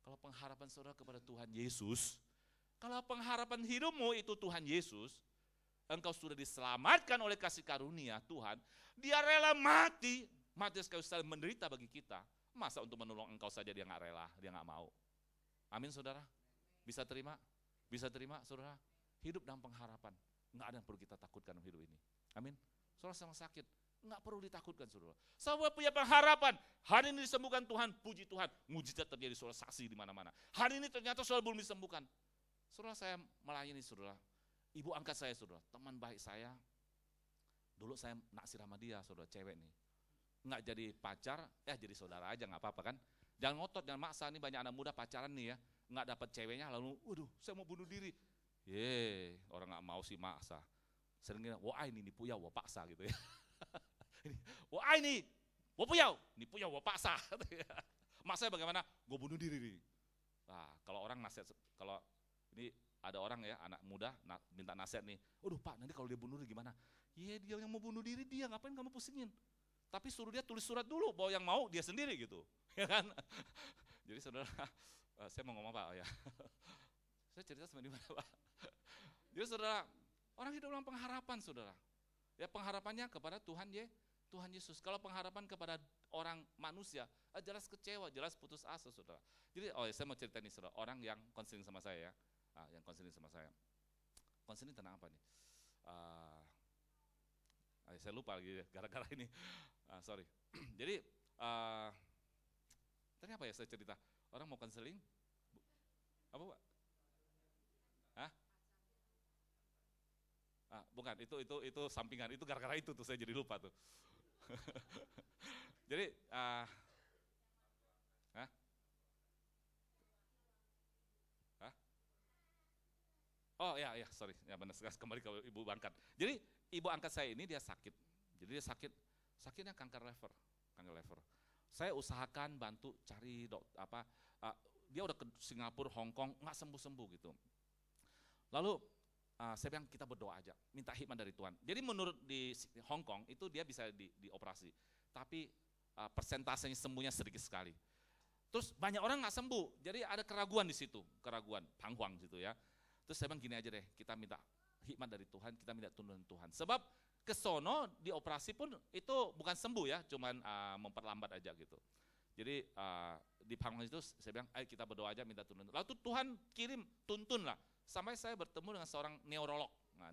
Kalau pengharapan saudara kepada Tuhan Yesus, kalau pengharapan hidupmu itu Tuhan Yesus, engkau sudah diselamatkan oleh kasih karunia Tuhan, dia rela mati sekali sekali menderita bagi kita. Masa untuk menolong engkau saja dia nggak rela, dia nggak mau. Amin saudara. Bisa terima? Bisa terima saudara? Hidup dalam pengharapan. Nggak ada yang perlu kita takutkan dalam hidup ini. Amin. Saudara sedang sakit, nggak perlu ditakutkan saudara. Saudara punya pengharapan. Hari ini disembuhkan Tuhan, puji Tuhan. Mujizat terjadi, saudara saksi di mana-mana. Hari ini ternyata saudara belum disembuhkan. Saudara, saya melayani saudara. Ibu angkat saya saudara, teman baik saya. Dulu saya naksir sama dia saudara, cewek nih. Nggak jadi pacar, jadi saudara aja nggak apa-apa kan. Jangan ngotot, jangan maksa, nih banyak anak muda pacaran nih ya. Nggak dapat ceweknya lalu, waduh saya mau bunuh diri. Orang nggak mau sih maksa. Seringnya, wah ini puyau, wah paksa gitu ya. Wah ini, wah puyau, wah paksa. Maksudnya bagaimana? Gue bunuh diri nih. Nah, kalau orang nasihat, kalau ini ada orang ya, anak muda minta nasihat nih. Waduh Pak, nanti kalau dia bunuh diri gimana? Dia yang mau bunuh diri dia, ngapain kamu pusingin? Tapi suruh dia tulis surat dulu bahwa yang mau dia sendiri gitu. Ya kan? Jadi saudara, saya mau ngomong Pak ya. Saya cerita sama di mana Pak? Jadi saudara, orang hidup dalam pengharapan saudara. Ya pengharapannya kepada Tuhan Yesus. Kalau pengharapan kepada orang manusia, jelas kecewa, jelas putus asa saudara. Jadi saya mau cerita nih saudara, orang yang konseling sama saya ya. Yang konseling sama saya. Konseling tentang apa nih? Saya lupa lagi gara-gara ini. Sorry. Jadi tadi apa ya saya cerita? Orang mau konseling? Apa Pak? Hah? Bukan, itu sampingan, itu gara-gara itu tuh saya jadi lupa tuh. Jadi, oh ya, sorry, ya benar, kembali ke ibu angkat. Jadi ibu angkat saya ini dia sakit, jadi dia sakitnya kanker lever. Saya usahakan bantu cari dia udah ke Singapura, Hong Kong, nggak sembuh-sembuh gitu. Lalu saya bilang kita berdoa aja, minta hikmat dari Tuhan. Jadi menurut di Hong Kong itu dia bisa dioperasi, tapi persentasenya sembuhnya sedikit sekali. Terus banyak orang nggak sembuh, jadi ada keraguan di situ, keraguan, panghuang gitu ya. Terus saya bilang gini aja deh, kita minta hikmat dari Tuhan, kita minta tuntunan Tuhan. Sebab kesono di operasi pun itu bukan sembuh ya, cuman memperlambat aja gitu. Jadi di panghuang itu saya bilang, ayo kita berdoa aja minta tuntunan. Lalu Tuhan kirim tuntun lah, sampai saya bertemu dengan seorang neurolog. Nah,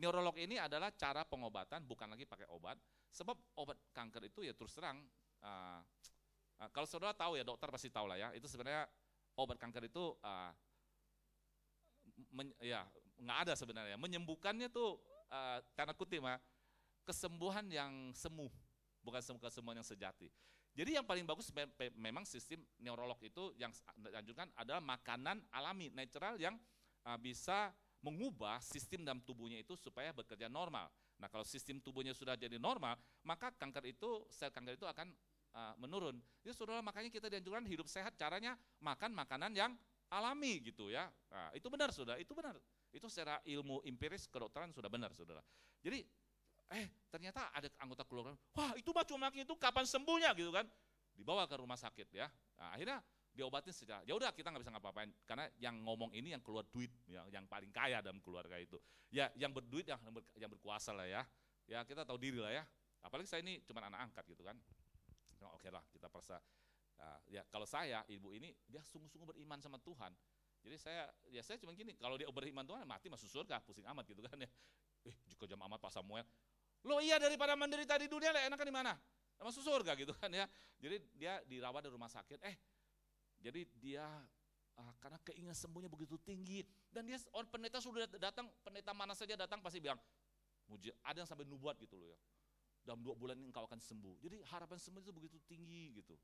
neurolog ini adalah cara pengobatan, bukan lagi pakai obat. Sebab obat kanker itu ya terus terang, kalau saudara tahu ya, dokter pasti tahu lah ya, itu sebenarnya obat kanker itu ya nggak ada sebenarnya. Menyembuhkannya tuh tanda kutip kesembuhan yang semu, bukan kesembuhan yang sejati. Jadi yang paling bagus memang sistem neurolog itu yang dianjurkan adalah makanan alami, natural yang bisa mengubah sistem dalam tubuhnya itu supaya bekerja normal. Nah kalau sistem tubuhnya sudah jadi normal, maka kanker itu, sel kanker itu akan menurun. Jadi saudara, makanya kita dianjurkan hidup sehat, caranya makan makanan yang alami gitu ya. Nah, itu benar saudara, itu benar. Itu secara ilmu empiris kedokteran sudah benar saudara. Jadi ternyata ada anggota keluarga, wah itu mah cuma itu kapan sembuhnya gitu kan. Dibawa ke rumah sakit ya. Nah, akhirnya diobatin secara, ya udah kita nggak bisa ngapa-ngapain karena yang ngomong ini yang keluar duit, yang paling kaya dalam keluarga itu. Ya yang berduit yang berkuasa lah ya. Ya kita tahu diri lah ya. Apalagi saya ini cuma anak angkat gitu kan. Oke lah, kita persa. Ya kalau saya, ibu ini dia sungguh-sungguh beriman sama Tuhan. Jadi saya cuma gini, kalau dia beriman Tuhan mati masuk surga, pusing amat gitu kan ya. Jika jam amat Pak Samuel, lo iya daripada menderita di dunia lah enakan di mana? Masuk surga gitu kan ya. Jadi dia dirawat di rumah sakit. Jadi dia karena keinginan sembuhnya begitu tinggi dan dia orang pendeta sudah datang, pendeta mana saja datang pasti bilang, ada yang sampai nubuat gitu loh ya. Dalam 2 bulan ini engkau akan sembuh. Jadi harapan sembuh itu begitu tinggi gitu.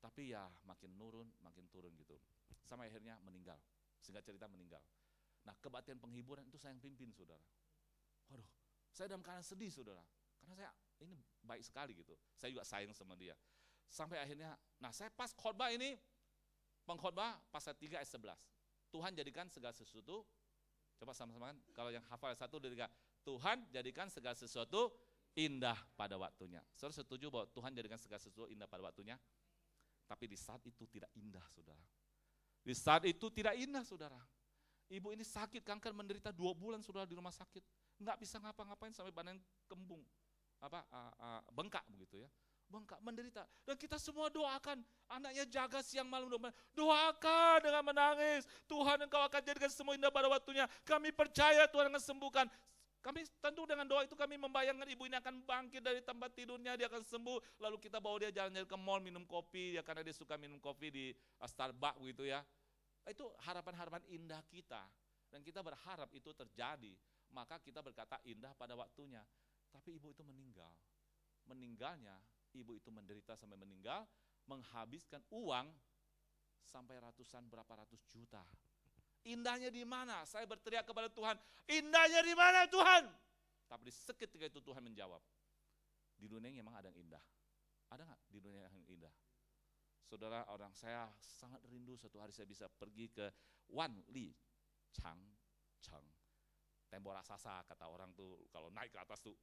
Tapi ya makin turun gitu. Sampai akhirnya meninggal. Singkat cerita meninggal. Nah kebaktian penghiburan itu saya yang pimpin saudara. Waduh, saya dalam keadaan sedih saudara. Karena saya ini baik sekali gitu. Saya juga sayang sama dia. Sampai akhirnya, nah saya pas khotbah ini, pengkhotbah pasal 3 ayat 11. Tuhan jadikan segala sesuatu, coba sama-sama kan, kalau yang hafal 1, 2, 3. Tuhan jadikan segala sesuatu indah pada waktunya. Saudara setuju bahwa Tuhan jadikan segala sesuatu indah pada waktunya? Tapi di saat itu tidak indah saudara. Di saat itu tidak indah saudara. Ibu ini sakit kanker, menderita 2 bulan saudara di rumah sakit. Nggak bisa ngapa-ngapain sampai badan kembung. Bengkak begitu ya. Bengkak, menderita. Dan kita semua doakan, anaknya jaga siang malam, doakan dengan menangis. Tuhan engkau akan jadikan semua indah pada waktunya. Kami percaya Tuhan akan sembuhkan. Kami tentu dengan doa itu kami membayangkan ibu ini akan bangkit dari tempat tidurnya, dia akan sembuh. Lalu kita bawa dia jalan-jalan ke mall minum kopi, ya karena dia suka minum kopi di Starbucks gitu ya. Itu harapan-harapan indah kita. Dan kita berharap itu terjadi. Maka kita berkata indah pada waktunya. Tapi ibu itu meninggal. Meninggalnya, ibu itu menderita sampai meninggal, menghabiskan uang sampai berapa ratus juta. Indahnya di mana? Saya berteriak kepada Tuhan, indahnya di mana Tuhan? Tapi seketika itu Tuhan menjawab, di dunia ini memang ada yang indah. Ada nggak di dunia yang indah? Saudara, orang saya sangat rindu suatu hari saya bisa pergi ke Wan Li Chang Cheng. Tembok raksasa kata orang tuh, kalau naik ke atas tuh,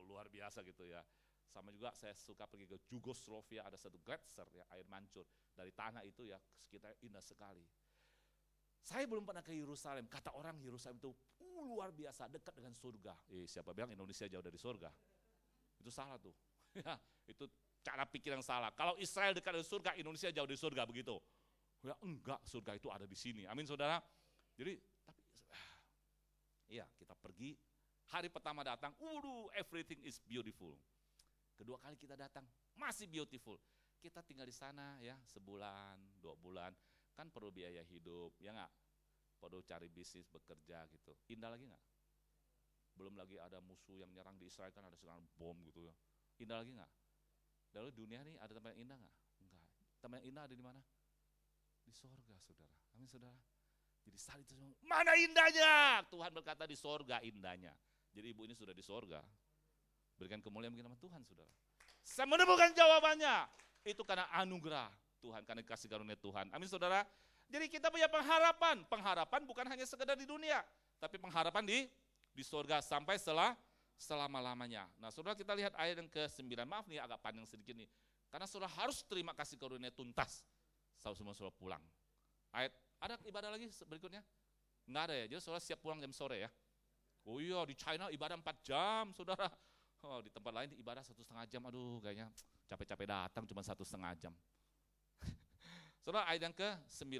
luar biasa gitu ya. Sama juga saya suka pergi ke Yugoslavia, ada satu gletser ya, air mancur. Dari tanah itu ya, sekitar indah sekali. Saya belum pernah ke Yerusalem, kata orang Yerusalem itu luar biasa, dekat dengan surga. Siapa bilang Indonesia jauh dari surga? Itu salah tuh. Itu cara pikir yang salah. Kalau Israel dekat dari surga, Indonesia jauh dari surga, begitu. Ya enggak, surga itu ada di sini. Amin saudara. Jadi, iya kita pergi, hari pertama datang, everything is beautiful. Kedua kali kita datang, masih beautiful. Kita tinggal di sana ya, sebulan, 2 bulan. Kan perlu biaya hidup, ya enggak? Perlu cari bisnis, bekerja gitu. Indah lagi enggak? Belum lagi ada musuh yang nyerang di Israel, kan ada serangan bom gitu ya. Indah lagi enggak? Lalu dunia ini ada tempat yang indah enggak? Enggak. Tempat yang indah ada di mana? Di sorga saudara. Amin saudara. Jadi saat itu, mana indahnya? Tuhan berkata di sorga indahnya. Jadi ibu ini sudah di sorga. Berikan kemuliaan bagi nama Tuhan saudara. Saya menemukan jawabannya. Itu karena anugerah Tuhan, karena kasih karunia Tuhan. Amin saudara. Jadi kita punya pengharapan. Pengharapan bukan hanya sekedar di dunia, tapi pengharapan di surga sampai selama-lamanya. Nah saudara, kita lihat ayat yang ke-9. Maaf nih agak panjang sedikit nih. Karena saudara harus terima kasih karunia tuntas. Semua saudara pulang. Ada ibadah lagi berikutnya? Enggak ada ya, jadi saudara siap pulang jam sore ya. Oh iya, di China ibadah 4 jam saudara. Oh, di tempat lain ibadah 1,5 jam, aduh kayaknya capek-capek datang cuma 1,5 jam. Saudara, ayat yang ke-9,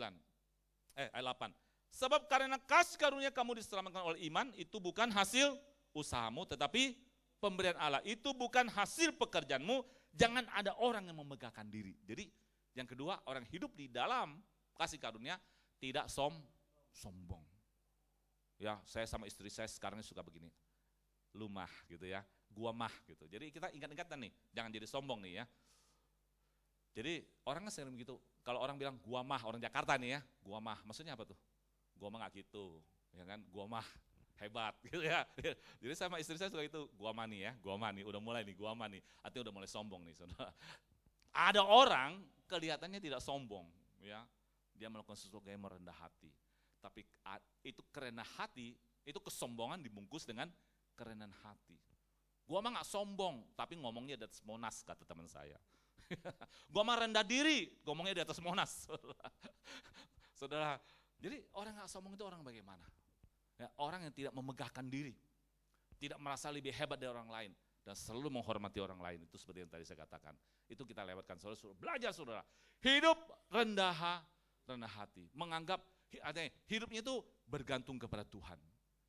ayat 8. Sebab karena kasih karunia kamu diselamatkan oleh iman, itu bukan hasil usahamu, tetapi pemberian Allah. Itu bukan hasil pekerjaanmu, jangan ada orang yang memegahkan diri. Jadi yang kedua, orang hidup di dalam kasih karunia tidak sombong. Ya, saya sama istri saya sekarang suka begini, lu mah gitu ya, gua mah gitu. Jadi kita ingat-ingatan nih, jangan jadi sombong nih ya. Jadi orang kan sering begitu, kalau orang bilang gua mah, orang Jakarta nih ya, gua mah, maksudnya apa tuh? Gua mah gak gitu, ya kan, gua mah hebat gitu ya. Jadi sama istri saya suka itu, gua mah nih ya, gua mah nih, udah mulai nih, gua mah nih, artinya udah mulai sombong nih saudara. Ada orang kelihatannya tidak sombong ya, dia melakukan sesuatu yang merendah hati. Tapi itu kerendah hati, itu kesombongan dibungkus dengan kerendahan hati. Gua mah gak sombong, tapi ngomongnya di atas Monas, kata teman saya. Gua mah rendah diri, ngomongnya di atas Monas. Saudara, jadi orang gak sombong itu orang bagaimana? Ya, orang yang tidak memegahkan diri, tidak merasa lebih hebat dari orang lain, dan selalu menghormati orang lain. Itu seperti yang tadi saya katakan. Itu kita lewatkan, saudara, belajar saudara. Hidup rendah hati, menganggap hidupnya itu bergantung kepada Tuhan.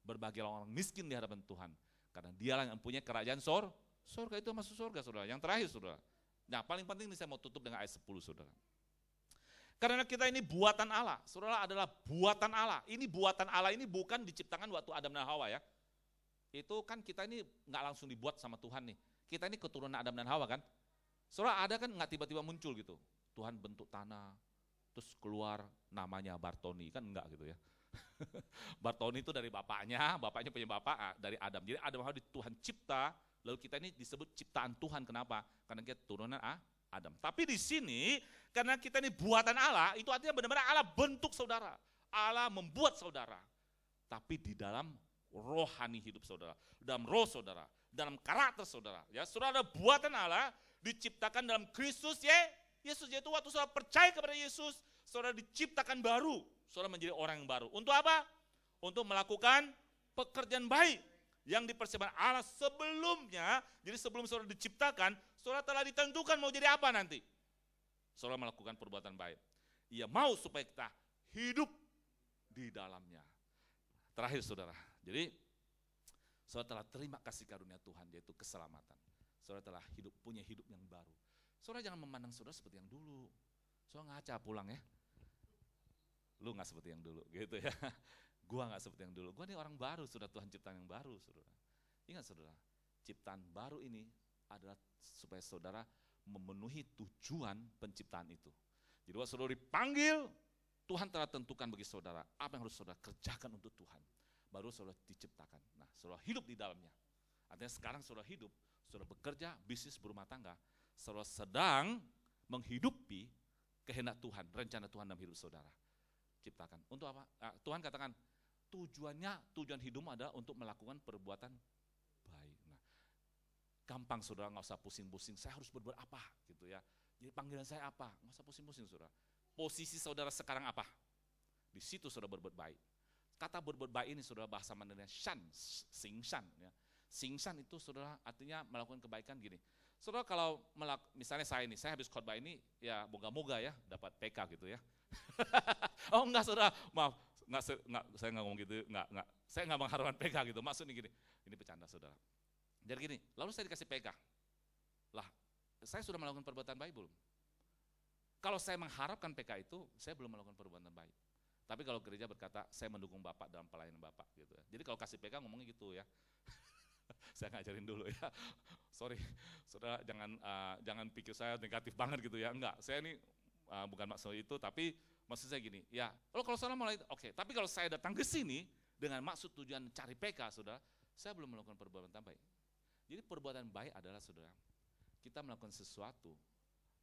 Berbahagialah orang miskin di hadapan Tuhan, karena dialah yang punya kerajaan surga, itu masuk surga saudara. Yang terakhir saudara, nah paling penting ini saya mau tutup dengan ayat 10 saudara. Karena kita ini buatan Allah, saudara, adalah buatan Allah. Ini buatan Allah ini bukan diciptakan waktu Adam dan Hawa ya. Itu kan kita ini nggak langsung dibuat sama Tuhan nih. Kita ini keturunan Adam dan Hawa kan. Saudara, ada kan nggak tiba-tiba muncul gitu. Tuhan bentuk tanah, terus keluar namanya Bartoni, kan enggak gitu ya. Bartoni itu dari bapaknya punya bapak dari Adam. Jadi Adam Hawa Tuhan cipta, lalu kita ini disebut ciptaan Tuhan. Kenapa? Karena kita turunan Adam. Tapi di sini karena kita ini buatan Allah, itu artinya benar-benar Allah bentuk saudara. Allah membuat saudara. Tapi di dalam rohani hidup saudara, dalam roh saudara, dalam karakter saudara. Ya, saudara buatan Allah diciptakan dalam Kristus Yesus, yaitu waktu saudara percaya kepada Yesus, saudara diciptakan baru, saudara menjadi orang yang baru. Untuk apa? Untuk melakukan pekerjaan baik yang dipersiapkan Allah sebelumnya. Jadi sebelum saudara diciptakan, saudara telah ditentukan mau jadi apa nanti. Saudara melakukan perbuatan baik. Ia mau supaya kita hidup di dalamnya. Terakhir saudara, jadi saudara telah terima kasih karunia Tuhan, yaitu keselamatan. Saudara telah punya hidup yang baru. Saudara jangan memandang saudara seperti yang dulu. Saudara ngaca pulang ya. Lu gak seperti yang dulu gitu ya. Gua gak seperti yang dulu. Gua ini orang baru, sudah Tuhan ciptaan yang baru saudara. Ingat saudara, ciptaan baru ini adalah supaya saudara memenuhi tujuan penciptaan itu. Jadi waktu saudara dipanggil, Tuhan telah tentukan bagi saudara apa yang harus saudara kerjakan untuk Tuhan. Baru saudara diciptakan. Nah, saudara hidup di dalamnya. Artinya sekarang saudara hidup, saudara bekerja, bisnis, berumah tangga, saudara sedang menghidupi kehendak Tuhan, rencana Tuhan dalam hidup saudara. Ciptakan. Untuk apa? Tuhan katakan, tujuan hidupmu adalah untuk melakukan perbuatan baik. Nah, gampang saudara, nggak usah pusing-pusing, saya harus berbuat apa gitu ya. Jadi panggilan saya apa? Nggak usah pusing-pusing saudara. Posisi saudara sekarang apa? Di situ saudara berbuat baik. Kata berbuat baik ini saudara bahasa Mandarin singshan ya. Singshan itu saudara artinya melakukan kebaikan gini. Saudara kalau misalnya saya habis khotbah ini ya moga-moga ya dapat PK gitu ya. Oh enggak saudara, maaf, saya nggak ngomong gitu, enggak. Saya nggak mengharapkan PK gitu. Maksudnya gini, ini bercanda saudara. Jadi gini, lalu saya dikasih PK. Lah, saya sudah melakukan perbuatan baik belum? Kalau saya mengharapkan PK itu, saya belum melakukan perbuatan baik. Tapi kalau gereja berkata, saya mendukung Bapak dalam pelayanan Bapak gitu ya. Jadi kalau kasih PK ngomongnya gitu ya. Saya ngajarin dulu ya. Sorry, saudara jangan pikir saya negatif banget gitu ya. Enggak, saya ini bukan maksud itu, tapi maksud saya gini, ya. Kalau saudara mulai, oke. Tapi kalau saya datang ke sini dengan maksud tujuan cari PK, saudara, saya belum melakukan perbuatan baik. Jadi perbuatan baik adalah saudara, kita melakukan sesuatu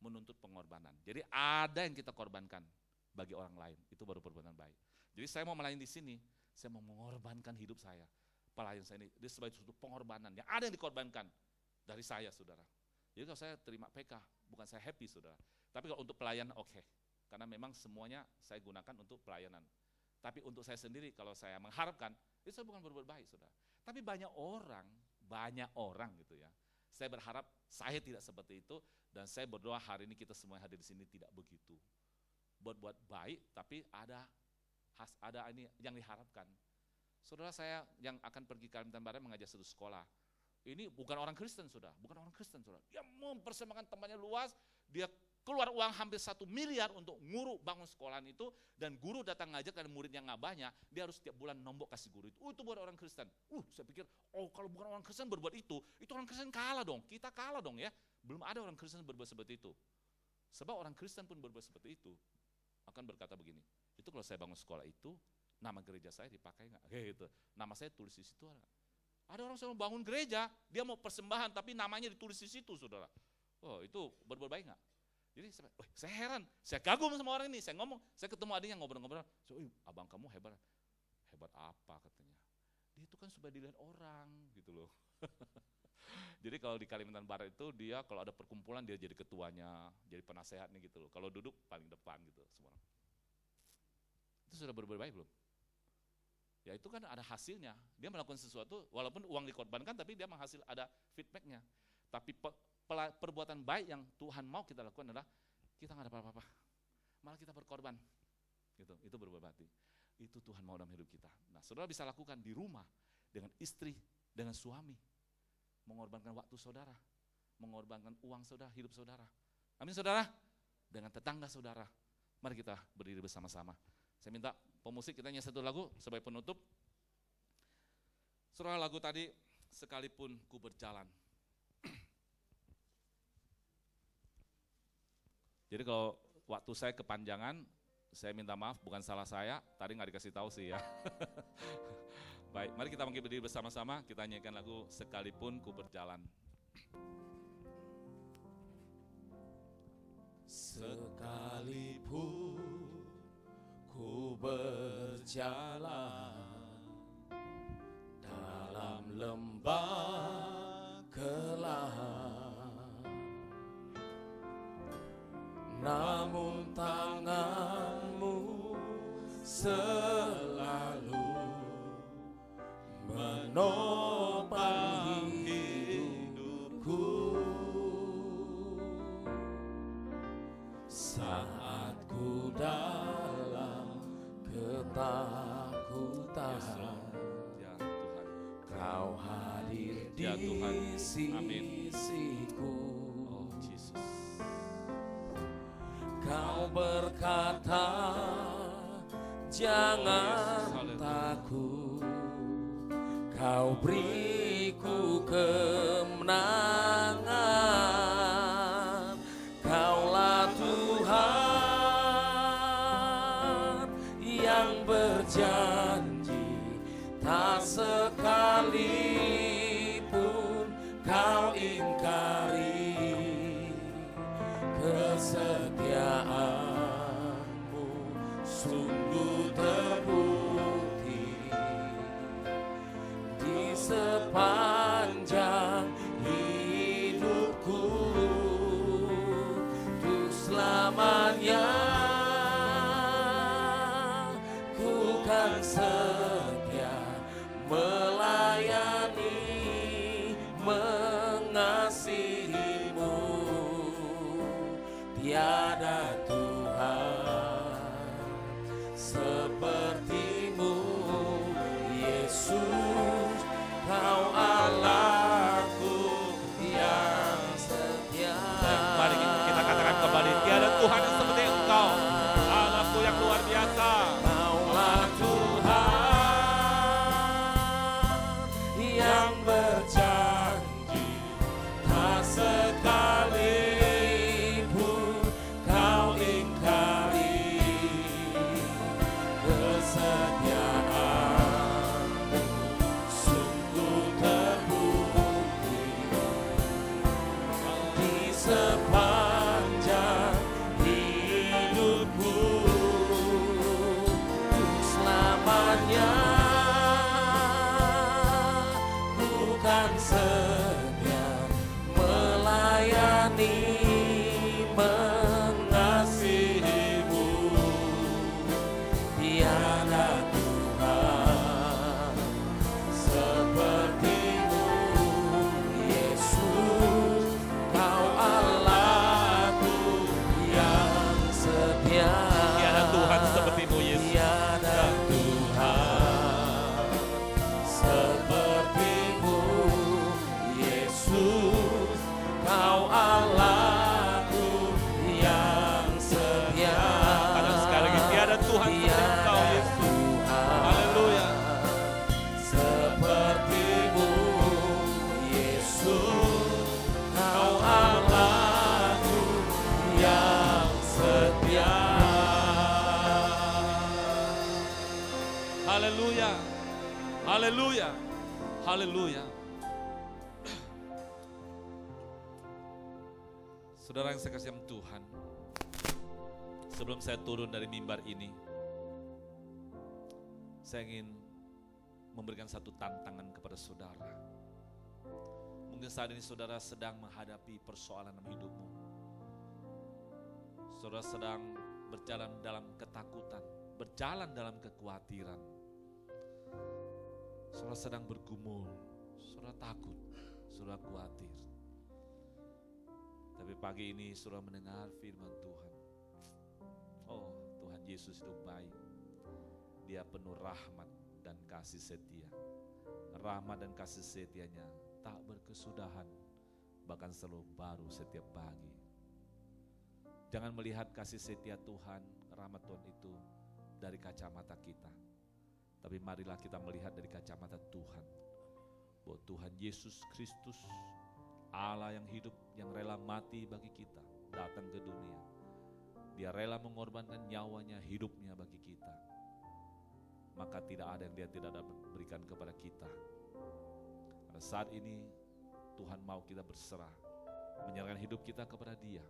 menuntut pengorbanan. Jadi ada yang kita korbankan bagi orang lain, itu baru perbuatan baik. Jadi saya mau melayani di sini, saya mau mengorbankan hidup saya. Pelayan saya ini, dia sebagai suatu pengorbanan, yang ada yang dikorbankan dari saya saudara. Jadi kalau saya terima PK, bukan saya happy saudara. Tapi kalau untuk pelayan, oke. karena memang semuanya saya gunakan untuk pelayanan. Tapi untuk saya sendiri kalau saya mengharapkan, itu saya bukan berbuat baik, saudara. Tapi banyak orang gitu ya. Saya berharap saya tidak seperti itu, dan saya berdoa hari ini kita semua yang hadir di sini tidak begitu. Berbuat baik, tapi ada ini yang diharapkan. Saudara saya yang akan pergi ke Kalimantan Barat mengajar satu sekolah. Ini bukan orang Kristen, saudara. Bukan orang Kristen, saudara. Dia mempersembahkan tempatnya luas, dia keluar uang hampir 1 miliar untuk nguruk bangun sekolahan itu, dan guru datang ngajak dan muridnya nggak banyak, dia harus setiap bulan nombok kasih guru itu. Itu bukan orang Kristen. Saya pikir, kalau bukan orang Kristen berbuat itu orang Kristen kalah dong, kita kalah dong ya. Belum ada orang Kristen berbuat seperti itu. Sebab orang Kristen pun berbuat seperti itu, akan berkata begini, itu kalau saya bangun sekolah itu, nama gereja saya dipakai nggak? Gitu. Nama saya tulis di situ. Ada orang yang bangun gereja, dia mau persembahan, tapi namanya ditulis di situ, saudara. Itu berbuat baik nggak? Jadi saya heran, saya kagum sama orang ini, saya ngomong, saya ketemu adiknya ngobrol-ngobrol, abang kamu hebat. Hebat apa katanya? Dia itu kan supaya dilihat orang gitu loh. Jadi kalau di Kalimantan Barat itu dia kalau ada perkumpulan dia jadi ketuanya, jadi penasehatnya gitu loh. Kalau duduk paling depan gitu semua. Itu sudah berbuat baik belum? Ya itu kan ada hasilnya. Dia melakukan sesuatu walaupun uang dikorbankan tapi dia menghasil ada feedbacknya. Tapi perbuatan baik yang Tuhan mau kita lakukan adalah kita nggak ada apa-apa, malah kita berkorban. Gitu. Itu berbuat baik. Itu Tuhan mau dalam hidup kita. Nah, saudara bisa lakukan di rumah dengan istri, dengan suami, mengorbankan waktu saudara, mengorbankan uang saudara, hidup saudara. Amin saudara. Dengan tetangga saudara. Mari kita berdiri bersama-sama. Saya minta pemusik kita nyanyi satu lagu sebagai penutup. Saudara, lagu tadi sekalipun ku berjalan. Jadi kalau waktu saya kepanjangan, saya minta maaf, bukan salah saya, tadi nggak dikasih tahu sih ya. Baik, mari kita bangkit berdiri bersama-sama, kita nyanyikan lagu Sekalipun Ku Berjalan. Sekalipun ku berjalan dalam lembah gelap, namun tangan-Mu selalu menopang hidupku. Saat ku dalam ketakutan, Ya Tuhan, Kau hadir di Ya Tuhan. Amin. sisiku. Oh Yesus. Kau berkata, jangan takut, Kau beriku kemenangan. Kaulah Tuhan yang berjanji, tak sekalipun Kau ingkari. Kesetiaan-Mu sungguh terbukti di sepanjang hidupku. Untuk selamanya ku kan setia melayani, mengasihi-Mu. Tiada Tuhan seperti-Mu, Yesus, Kau Allahku yang setia. Mari kita katakan kembali, tiada Tuhan yang seperti Engkau, Allahku yang luar biasa. Kaulah Tuhan yang berjanji, tak sekalipun sepertimu, Yesus, Kau Allahku yang setia. Kadang sekali lagi tiada Tuhan seperti Engkau, Yesus. Haleluya. Sepertimu, Yesus, Kau Allahku yang setia. Haleluya. Haleluya. Haleluya. Saudara yang saya kasih Tuhan, sebelum saya turun dari mimbar ini, saya ingin memberikan satu tantangan kepada saudara. Mungkin saat ini saudara sedang menghadapi persoalan dalam hidupmu. Saudara sedang berjalan dalam ketakutan, berjalan dalam kekhawatiran. Saudara sedang bergumul, saudara takut, saudara khawatir. Tapi pagi ini saudara mendengar firman Tuhan. Oh, Tuhan Yesus itu baik. Dia penuh rahmat dan kasih setia. Rahmat dan kasih setianya tak berkesudahan, bahkan selalu baru setiap pagi. Jangan melihat kasih setia Tuhan, rahmat Tuhan itu dari kacamata kita. Tapi marilah kita melihat dari kacamata Tuhan. Bahwa Tuhan Yesus Kristus, Allah yang hidup, yang rela mati bagi kita, datang ke dunia. Dia rela mengorbankan nyawanya, hidupnya bagi kita. Maka tidak ada yang dia tidak dapat berikan kepada kita. Pada saat ini Tuhan mau kita berserah, menyerahkan hidup kita kepada Dia.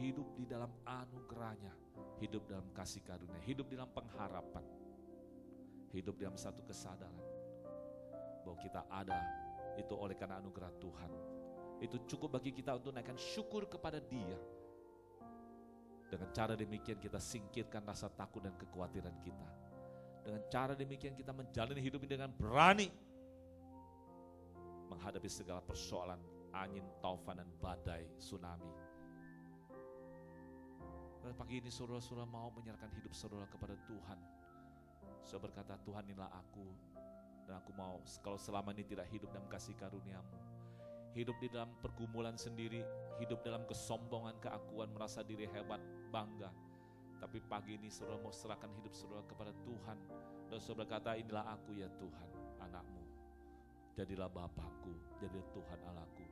Hidup di dalam anugerahnya, hidup dalam kasih karunia, hidup di dalam pengharapan, hidup dalam satu kesadaran bahwa kita ada itu oleh karena anugerah Tuhan. Itu cukup bagi kita untuk naikkan syukur kepada Dia. Dengan cara demikian kita singkirkan rasa takut dan kekhawatiran kita. Dengan cara demikian kita menjalani hidup ini dengan berani menghadapi segala persoalan, angin, taufan dan badai, tsunami. Dan pagi ini saudara-saudara mau menyerahkan hidup saudara kepada Tuhan. Saudara berkata, Tuhan inilah aku, dan aku mau kalau selama ini tidak hidup dalam kasih karunia-Mu, hidup di dalam pergumulan sendiri, hidup dalam kesombongan, keakuan, merasa diri hebat, bangga. Tapi pagi ini saudara mau serahkan hidup saudara kepada Tuhan. Dan saudara berkata, inilah aku ya Tuhan, anak-Mu. Jadilah Bapakku, jadilah Tuhan Allahku.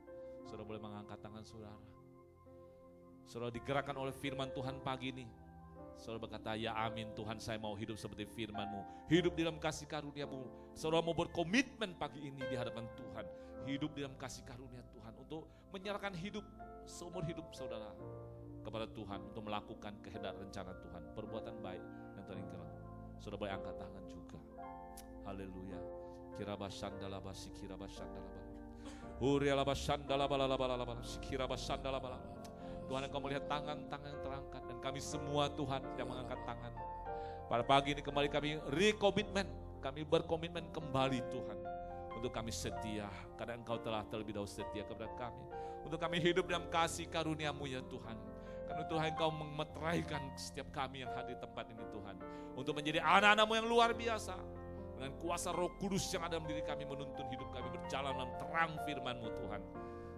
Saudara boleh mengangkat tangan saudara. Saudara digerakkan oleh firman Tuhan pagi ini. Saudara berkata, ya amin Tuhan, saya mau hidup seperti firman-Mu. Hidup di dalam kasih karunia-Mu. Saudara mau berkomitmen pagi ini di hadapan Tuhan. Hidup di dalam kasih karunia Tuhan. Untuk menyerahkan hidup, seumur hidup saudara kepada Tuhan. Untuk melakukan kehendak rencana Tuhan. Perbuatan baik yang Tuhan inginkan. Saudara boleh angkat tangan juga. Haleluya. Kirabashandalaba sikirabashandalaba. Urialabashandalabalalabalala sikirabashandalabalala. Tuhan, Engkau melihat tangan-tangan yang terangkat, dan kami semua Tuhan yang mengangkat tangan. Pada pagi ini kembali kami rekomitmen, kami berkomitmen kembali Tuhan. Untuk kami setia, karena Engkau telah terlebih dahulu setia kepada kami. Untuk kami hidup dalam kasih karunia-Mu ya Tuhan. Karena Tuhan Engkau memeteraikan setiap kami yang hadir di tempat ini Tuhan. Untuk menjadi anak-anak-Mu yang luar biasa. Dengan kuasa Roh Kudus yang ada dalam diri kami, menuntun hidup kami berjalan dalam terang firman-Mu Tuhan.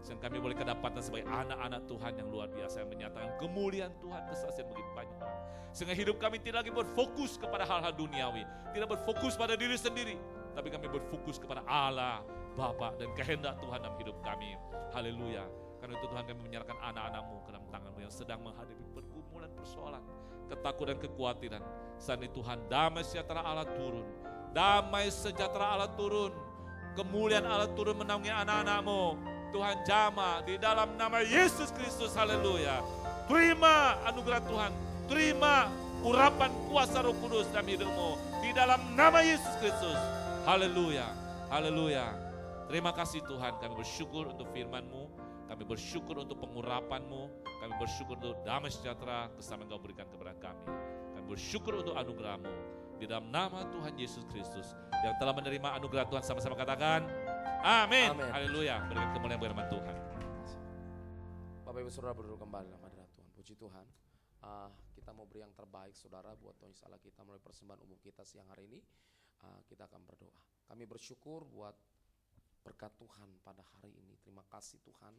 Sehingga kami boleh kedapatan sebagai anak-anak Tuhan yang luar biasa, yang menyatakan kemuliaan Tuhan, kesaksian bagi banyak orang. Sehingga hidup kami tidak lagi berfokus kepada hal-hal duniawi, tidak berfokus pada diri sendiri, tapi kami berfokus kepada Allah, Bapa, dan kehendak Tuhan dalam hidup kami. Haleluya. Karena itu Tuhan, kami menyerahkan anak-anak-Mu ke dalam tangan-Mu yang sedang menghadapi pergumulan, persoalan, ketakutan, kekhawatiran. Saat ini Tuhan, damai sejahtera Allah turun. Damai sejahtera Allah turun. Kemuliaan Allah turun menaungi anak-anak-Mu. Tuhan jamah di dalam nama Yesus Kristus, haleluya. Terima anugerah Tuhan, terima urapan kuasa Roh Kudus dalam hidupmu di dalam nama Yesus Kristus, haleluya, haleluya. Terima kasih Tuhan, kami bersyukur untuk firman-Mu, kami bersyukur untuk pengurapan-Mu, kami bersyukur untuk damai sejahtera keselamatan Engkau berikan kepada kami. Kami bersyukur untuk anugerah-Mu di dalam nama Tuhan Yesus Kristus. Yang telah menerima anugerah Tuhan sama-sama katakan amin. Haleluya. Berikan kemuliaan firman Tuhan. Bapak Ibu Saudara berduduk kembali dalam hadirat Tuhan. Puji Tuhan. Kita mau beri yang terbaik saudara buat Tuhan Allah kita melalui persembahan umum kita siang hari ini. kita akan berdoa. Kami bersyukur buat berkat Tuhan pada hari ini. Terima kasih Tuhan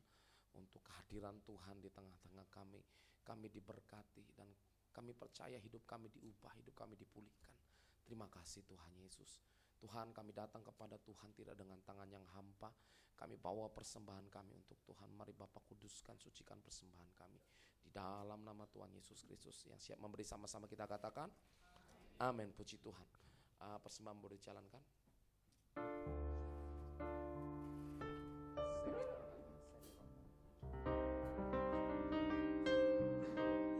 untuk kehadiran Tuhan di tengah-tengah kami. Kami diberkati dan kami percaya hidup kami diubah, hidup kami dipulihkan. Terima kasih Tuhan Yesus. Tuhan, kami datang kepada Tuhan tidak dengan tangan yang hampa. Kami bawa persembahan kami untuk Tuhan. Mari Bapak kuduskan, sucikan persembahan kami di dalam nama Tuhan Yesus Kristus. Yang siap memberi sama-sama kita katakan amin. Puji Tuhan. Persembahan boleh dijalankan.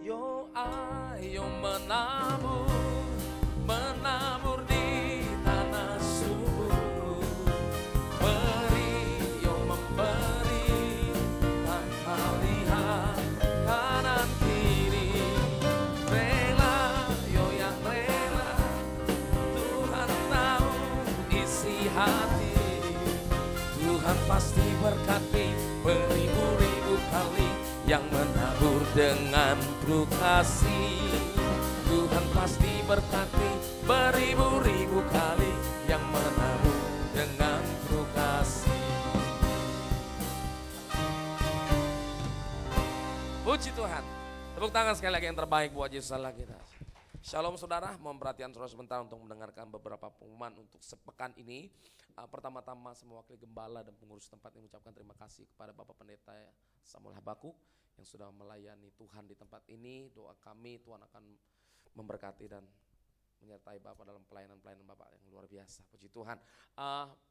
Yo ayo menabur di tanah subur. Beri, yo memberi tanpa lihat kanan kiri. Rela, yo yang rela, Tuhan tahu isi hati. Tuhan pasti berkati beribu-ribu kali yang menabur dengan penuh kasih. Tuhan pasti berkati beribu-ribu kali yang menabur dengan penuh kasih. Puji Tuhan. Tepuk tangan sekali lagi yang terbaik buat Yesus Allah kita. Shalom saudara, mohon perhatian saudara sebentar untuk mendengarkan beberapa pengumuman untuk sepekan ini. Pertama-tama semua wakil gembala dan pengurus tempat ini mengucapkan terima kasih kepada Bapak Pendeta Samuel Habakuk yang sudah melayani Tuhan di tempat ini. Doa kami Tuhan akan memberkati dan menyertai Bapak dalam pelayanan-pelayanan Bapak yang luar biasa. Puji Tuhan.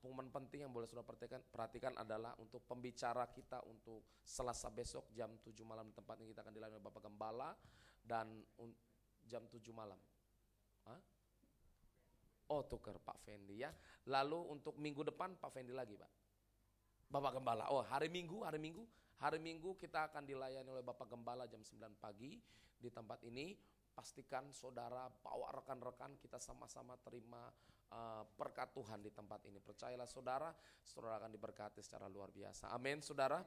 Pengumuman penting yang boleh saudara perhatikan adalah untuk pembicara kita untuk Selasa besok jam 7 malam di tempat ini kita akan dilayani oleh Bapak Gembala dan jam 7 malam. Oh tuker Pak Fendi ya. Lalu untuk minggu depan Pak Fendi lagi Pak. Bapak Gembala. Oh hari Minggu kita akan dilayani oleh Bapak Gembala jam 9 pagi di tempat ini. Pastikan saudara bawa rekan-rekan kita sama-sama terima berkat Tuhan di tempat ini. Percayalah saudara akan diberkati secara luar biasa. Amin saudara.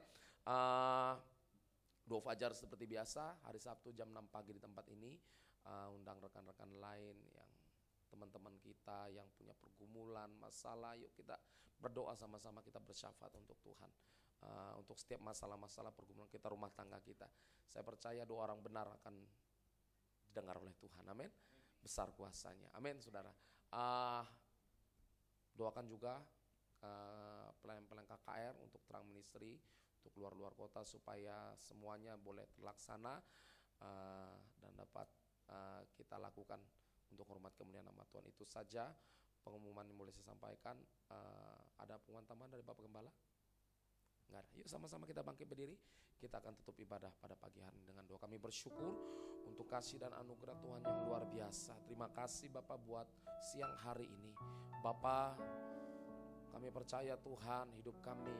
Doa fajar seperti biasa hari Sabtu jam 6 pagi di tempat ini. Undang rekan-rekan lain yang teman-teman kita yang punya pergumulan, masalah, yuk kita berdoa sama-sama, kita bersyafaat untuk Tuhan. Untuk setiap masalah-masalah pergumulan kita, rumah tangga kita. Saya percaya doa orang benar akan didengar oleh Tuhan, amin. Besar kuasanya, amin saudara. Doakan juga pelayan-pelayan KKR untuk terang ministry, untuk luar-luar kota supaya semuanya boleh terlaksana dan dapat kita lakukan untuk hormat kemuliaan nama Tuhan. Itu saja pengumuman yang boleh saya sampaikan. Ada pengumuman tambahan dari Bapak Gembala? Enggak ada. Yuk sama-sama kita bangkit berdiri. Kita akan tutup ibadah pada pagi hari dengan doa. Kami bersyukur untuk kasih dan anugerah Tuhan yang luar biasa. Terima kasih Bapak buat siang hari ini. Bapak, kami percaya Tuhan hidup kami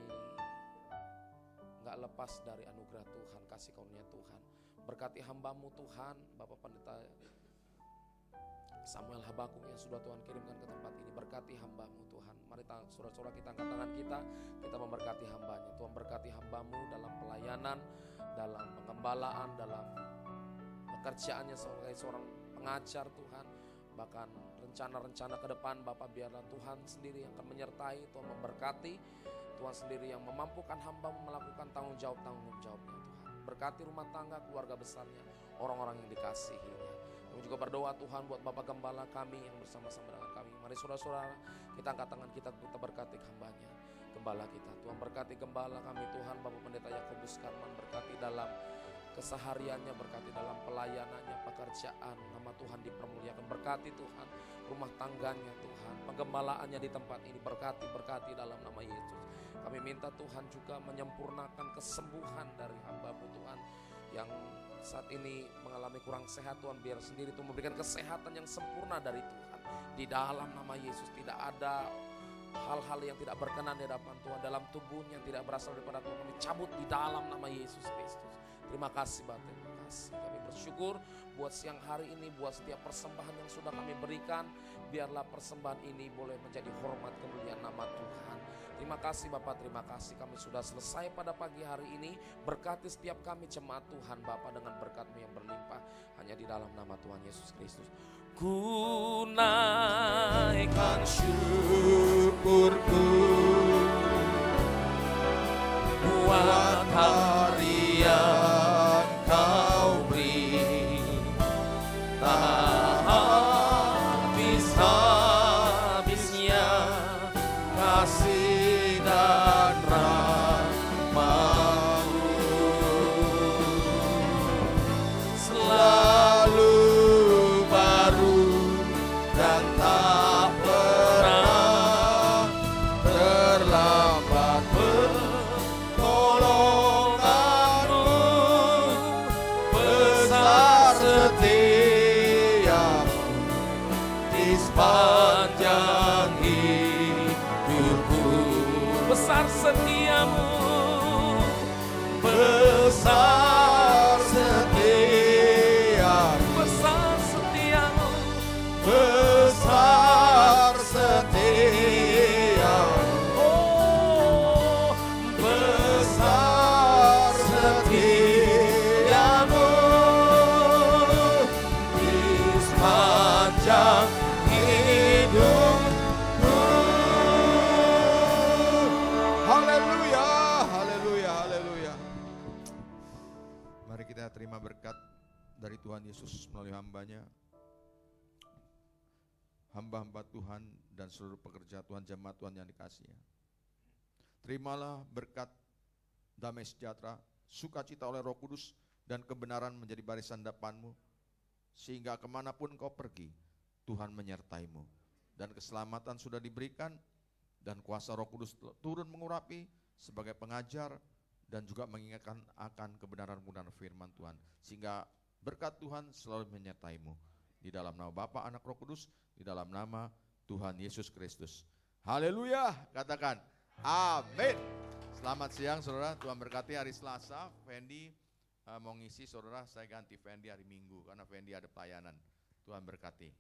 enggak lepas dari anugerah Tuhan, kasih karunia Tuhan. Berkati hamba-Mu Tuhan, Bapak Pendeta Samuel Habakuk yang sudah Tuhan kirimkan ke tempat ini. Berkati hamba-Mu Tuhan. Mari saudara-saudara kita angkat tangan kita memberkati hamba-Nya. Tuhan berkati hamba-Mu dalam pelayanan, dalam pengembalaan, dalam pekerjaannya sebagai seorang pengajar Tuhan. Bahkan rencana-rencana ke depan Bapak biarlah Tuhan sendiri yang akan menyertai, Tuhan memberkati. Tuhan sendiri yang memampukan hamba-Mu melakukan tanggung jawabnya Tuhan. Berkati rumah tangga, keluarga besarnya, orang-orang yang dikasihinya. Kami juga berdoa Tuhan buat Bapak Gembala kami yang bersama-sama dengan kami. Mari saudara-saudara kita angkat tangan kita berkati hambanya, Gembala kita. Tuhan berkati Gembala kami Tuhan, Bapak Pendeta Yakobus Karman, berkati dalam kesehariannya, berkati dalam pelayanannya, pekerjaan, nama Tuhan dipermuliakan. Berkati Tuhan rumah tangganya Tuhan, penggembalaannya di tempat ini, berkati dalam nama Yesus. Kami minta Tuhan juga menyempurnakan kesembuhan dari hamba-Mu Tuhan yang saat ini mengalami kurang sehat. Tuhan biar sendiri Tuhan memberikan kesehatan yang sempurna dari Tuhan. Di dalam nama Yesus tidak ada hal-hal yang tidak berkenan di hadapan Tuhan dalam tubuhnya yang tidak berasal daripada Tuhan. Kami cabut di dalam nama Yesus Kristus. Terima kasih Bapak, terima kasih. Kami bersyukur buat siang hari ini, buat setiap persembahan yang sudah kami berikan. Biarlah persembahan ini boleh menjadi hormat kemuliaan nama Tuhan. Terima kasih Bapak, terima kasih. Kami sudah selesai pada pagi hari ini. Berkati setiap kami jemaat Tuhan Bapak dengan berkat-Mu yang berlimpah. Hanya di dalam nama Tuhan Yesus Kristus. Ku naikkan syukurku buat hari yang Kau beri, tak habis-habisnya kasih dan rahmat-Mu, selalu baru dan tak pernah terlambat. Pertolongan-Mu besar setiamu di sepanjang hidupku. Besar setiamu, besar setiamu, besar setiamu, besar setiamu. Oh, besar setiamu di sepanjang hidupku. Haleluya, haleluya, haleluya. Mari kita terima berkat dari Tuhan Yesus melalui hambanya. Hamba-hamba Tuhan dan seluruh pekerja Tuhan, jemaat Tuhan yang dikasihi. Terimalah berkat damai sejahtera, sukacita oleh Roh Kudus dan kebenaran menjadi barisan depanmu, sehingga kemanapun kau pergi, Tuhan menyertaimu. Dan keselamatan sudah diberikan, dan kuasa Roh Kudus turun mengurapi sebagai pengajar, dan juga mengingatkan akan kebenaran-kebenaran firman Tuhan. Sehingga berkat Tuhan selalu menyertaimu. Di dalam nama Bapa, Anak, Roh Kudus, di dalam nama Tuhan Yesus Kristus. Haleluya, katakan amin. Selamat siang saudara, Tuhan berkati. Hari Selasa Fendi mau ngisi saudara, saya ganti Fendi hari Minggu karena Fendi ada pelayanan. Tuhan berkati.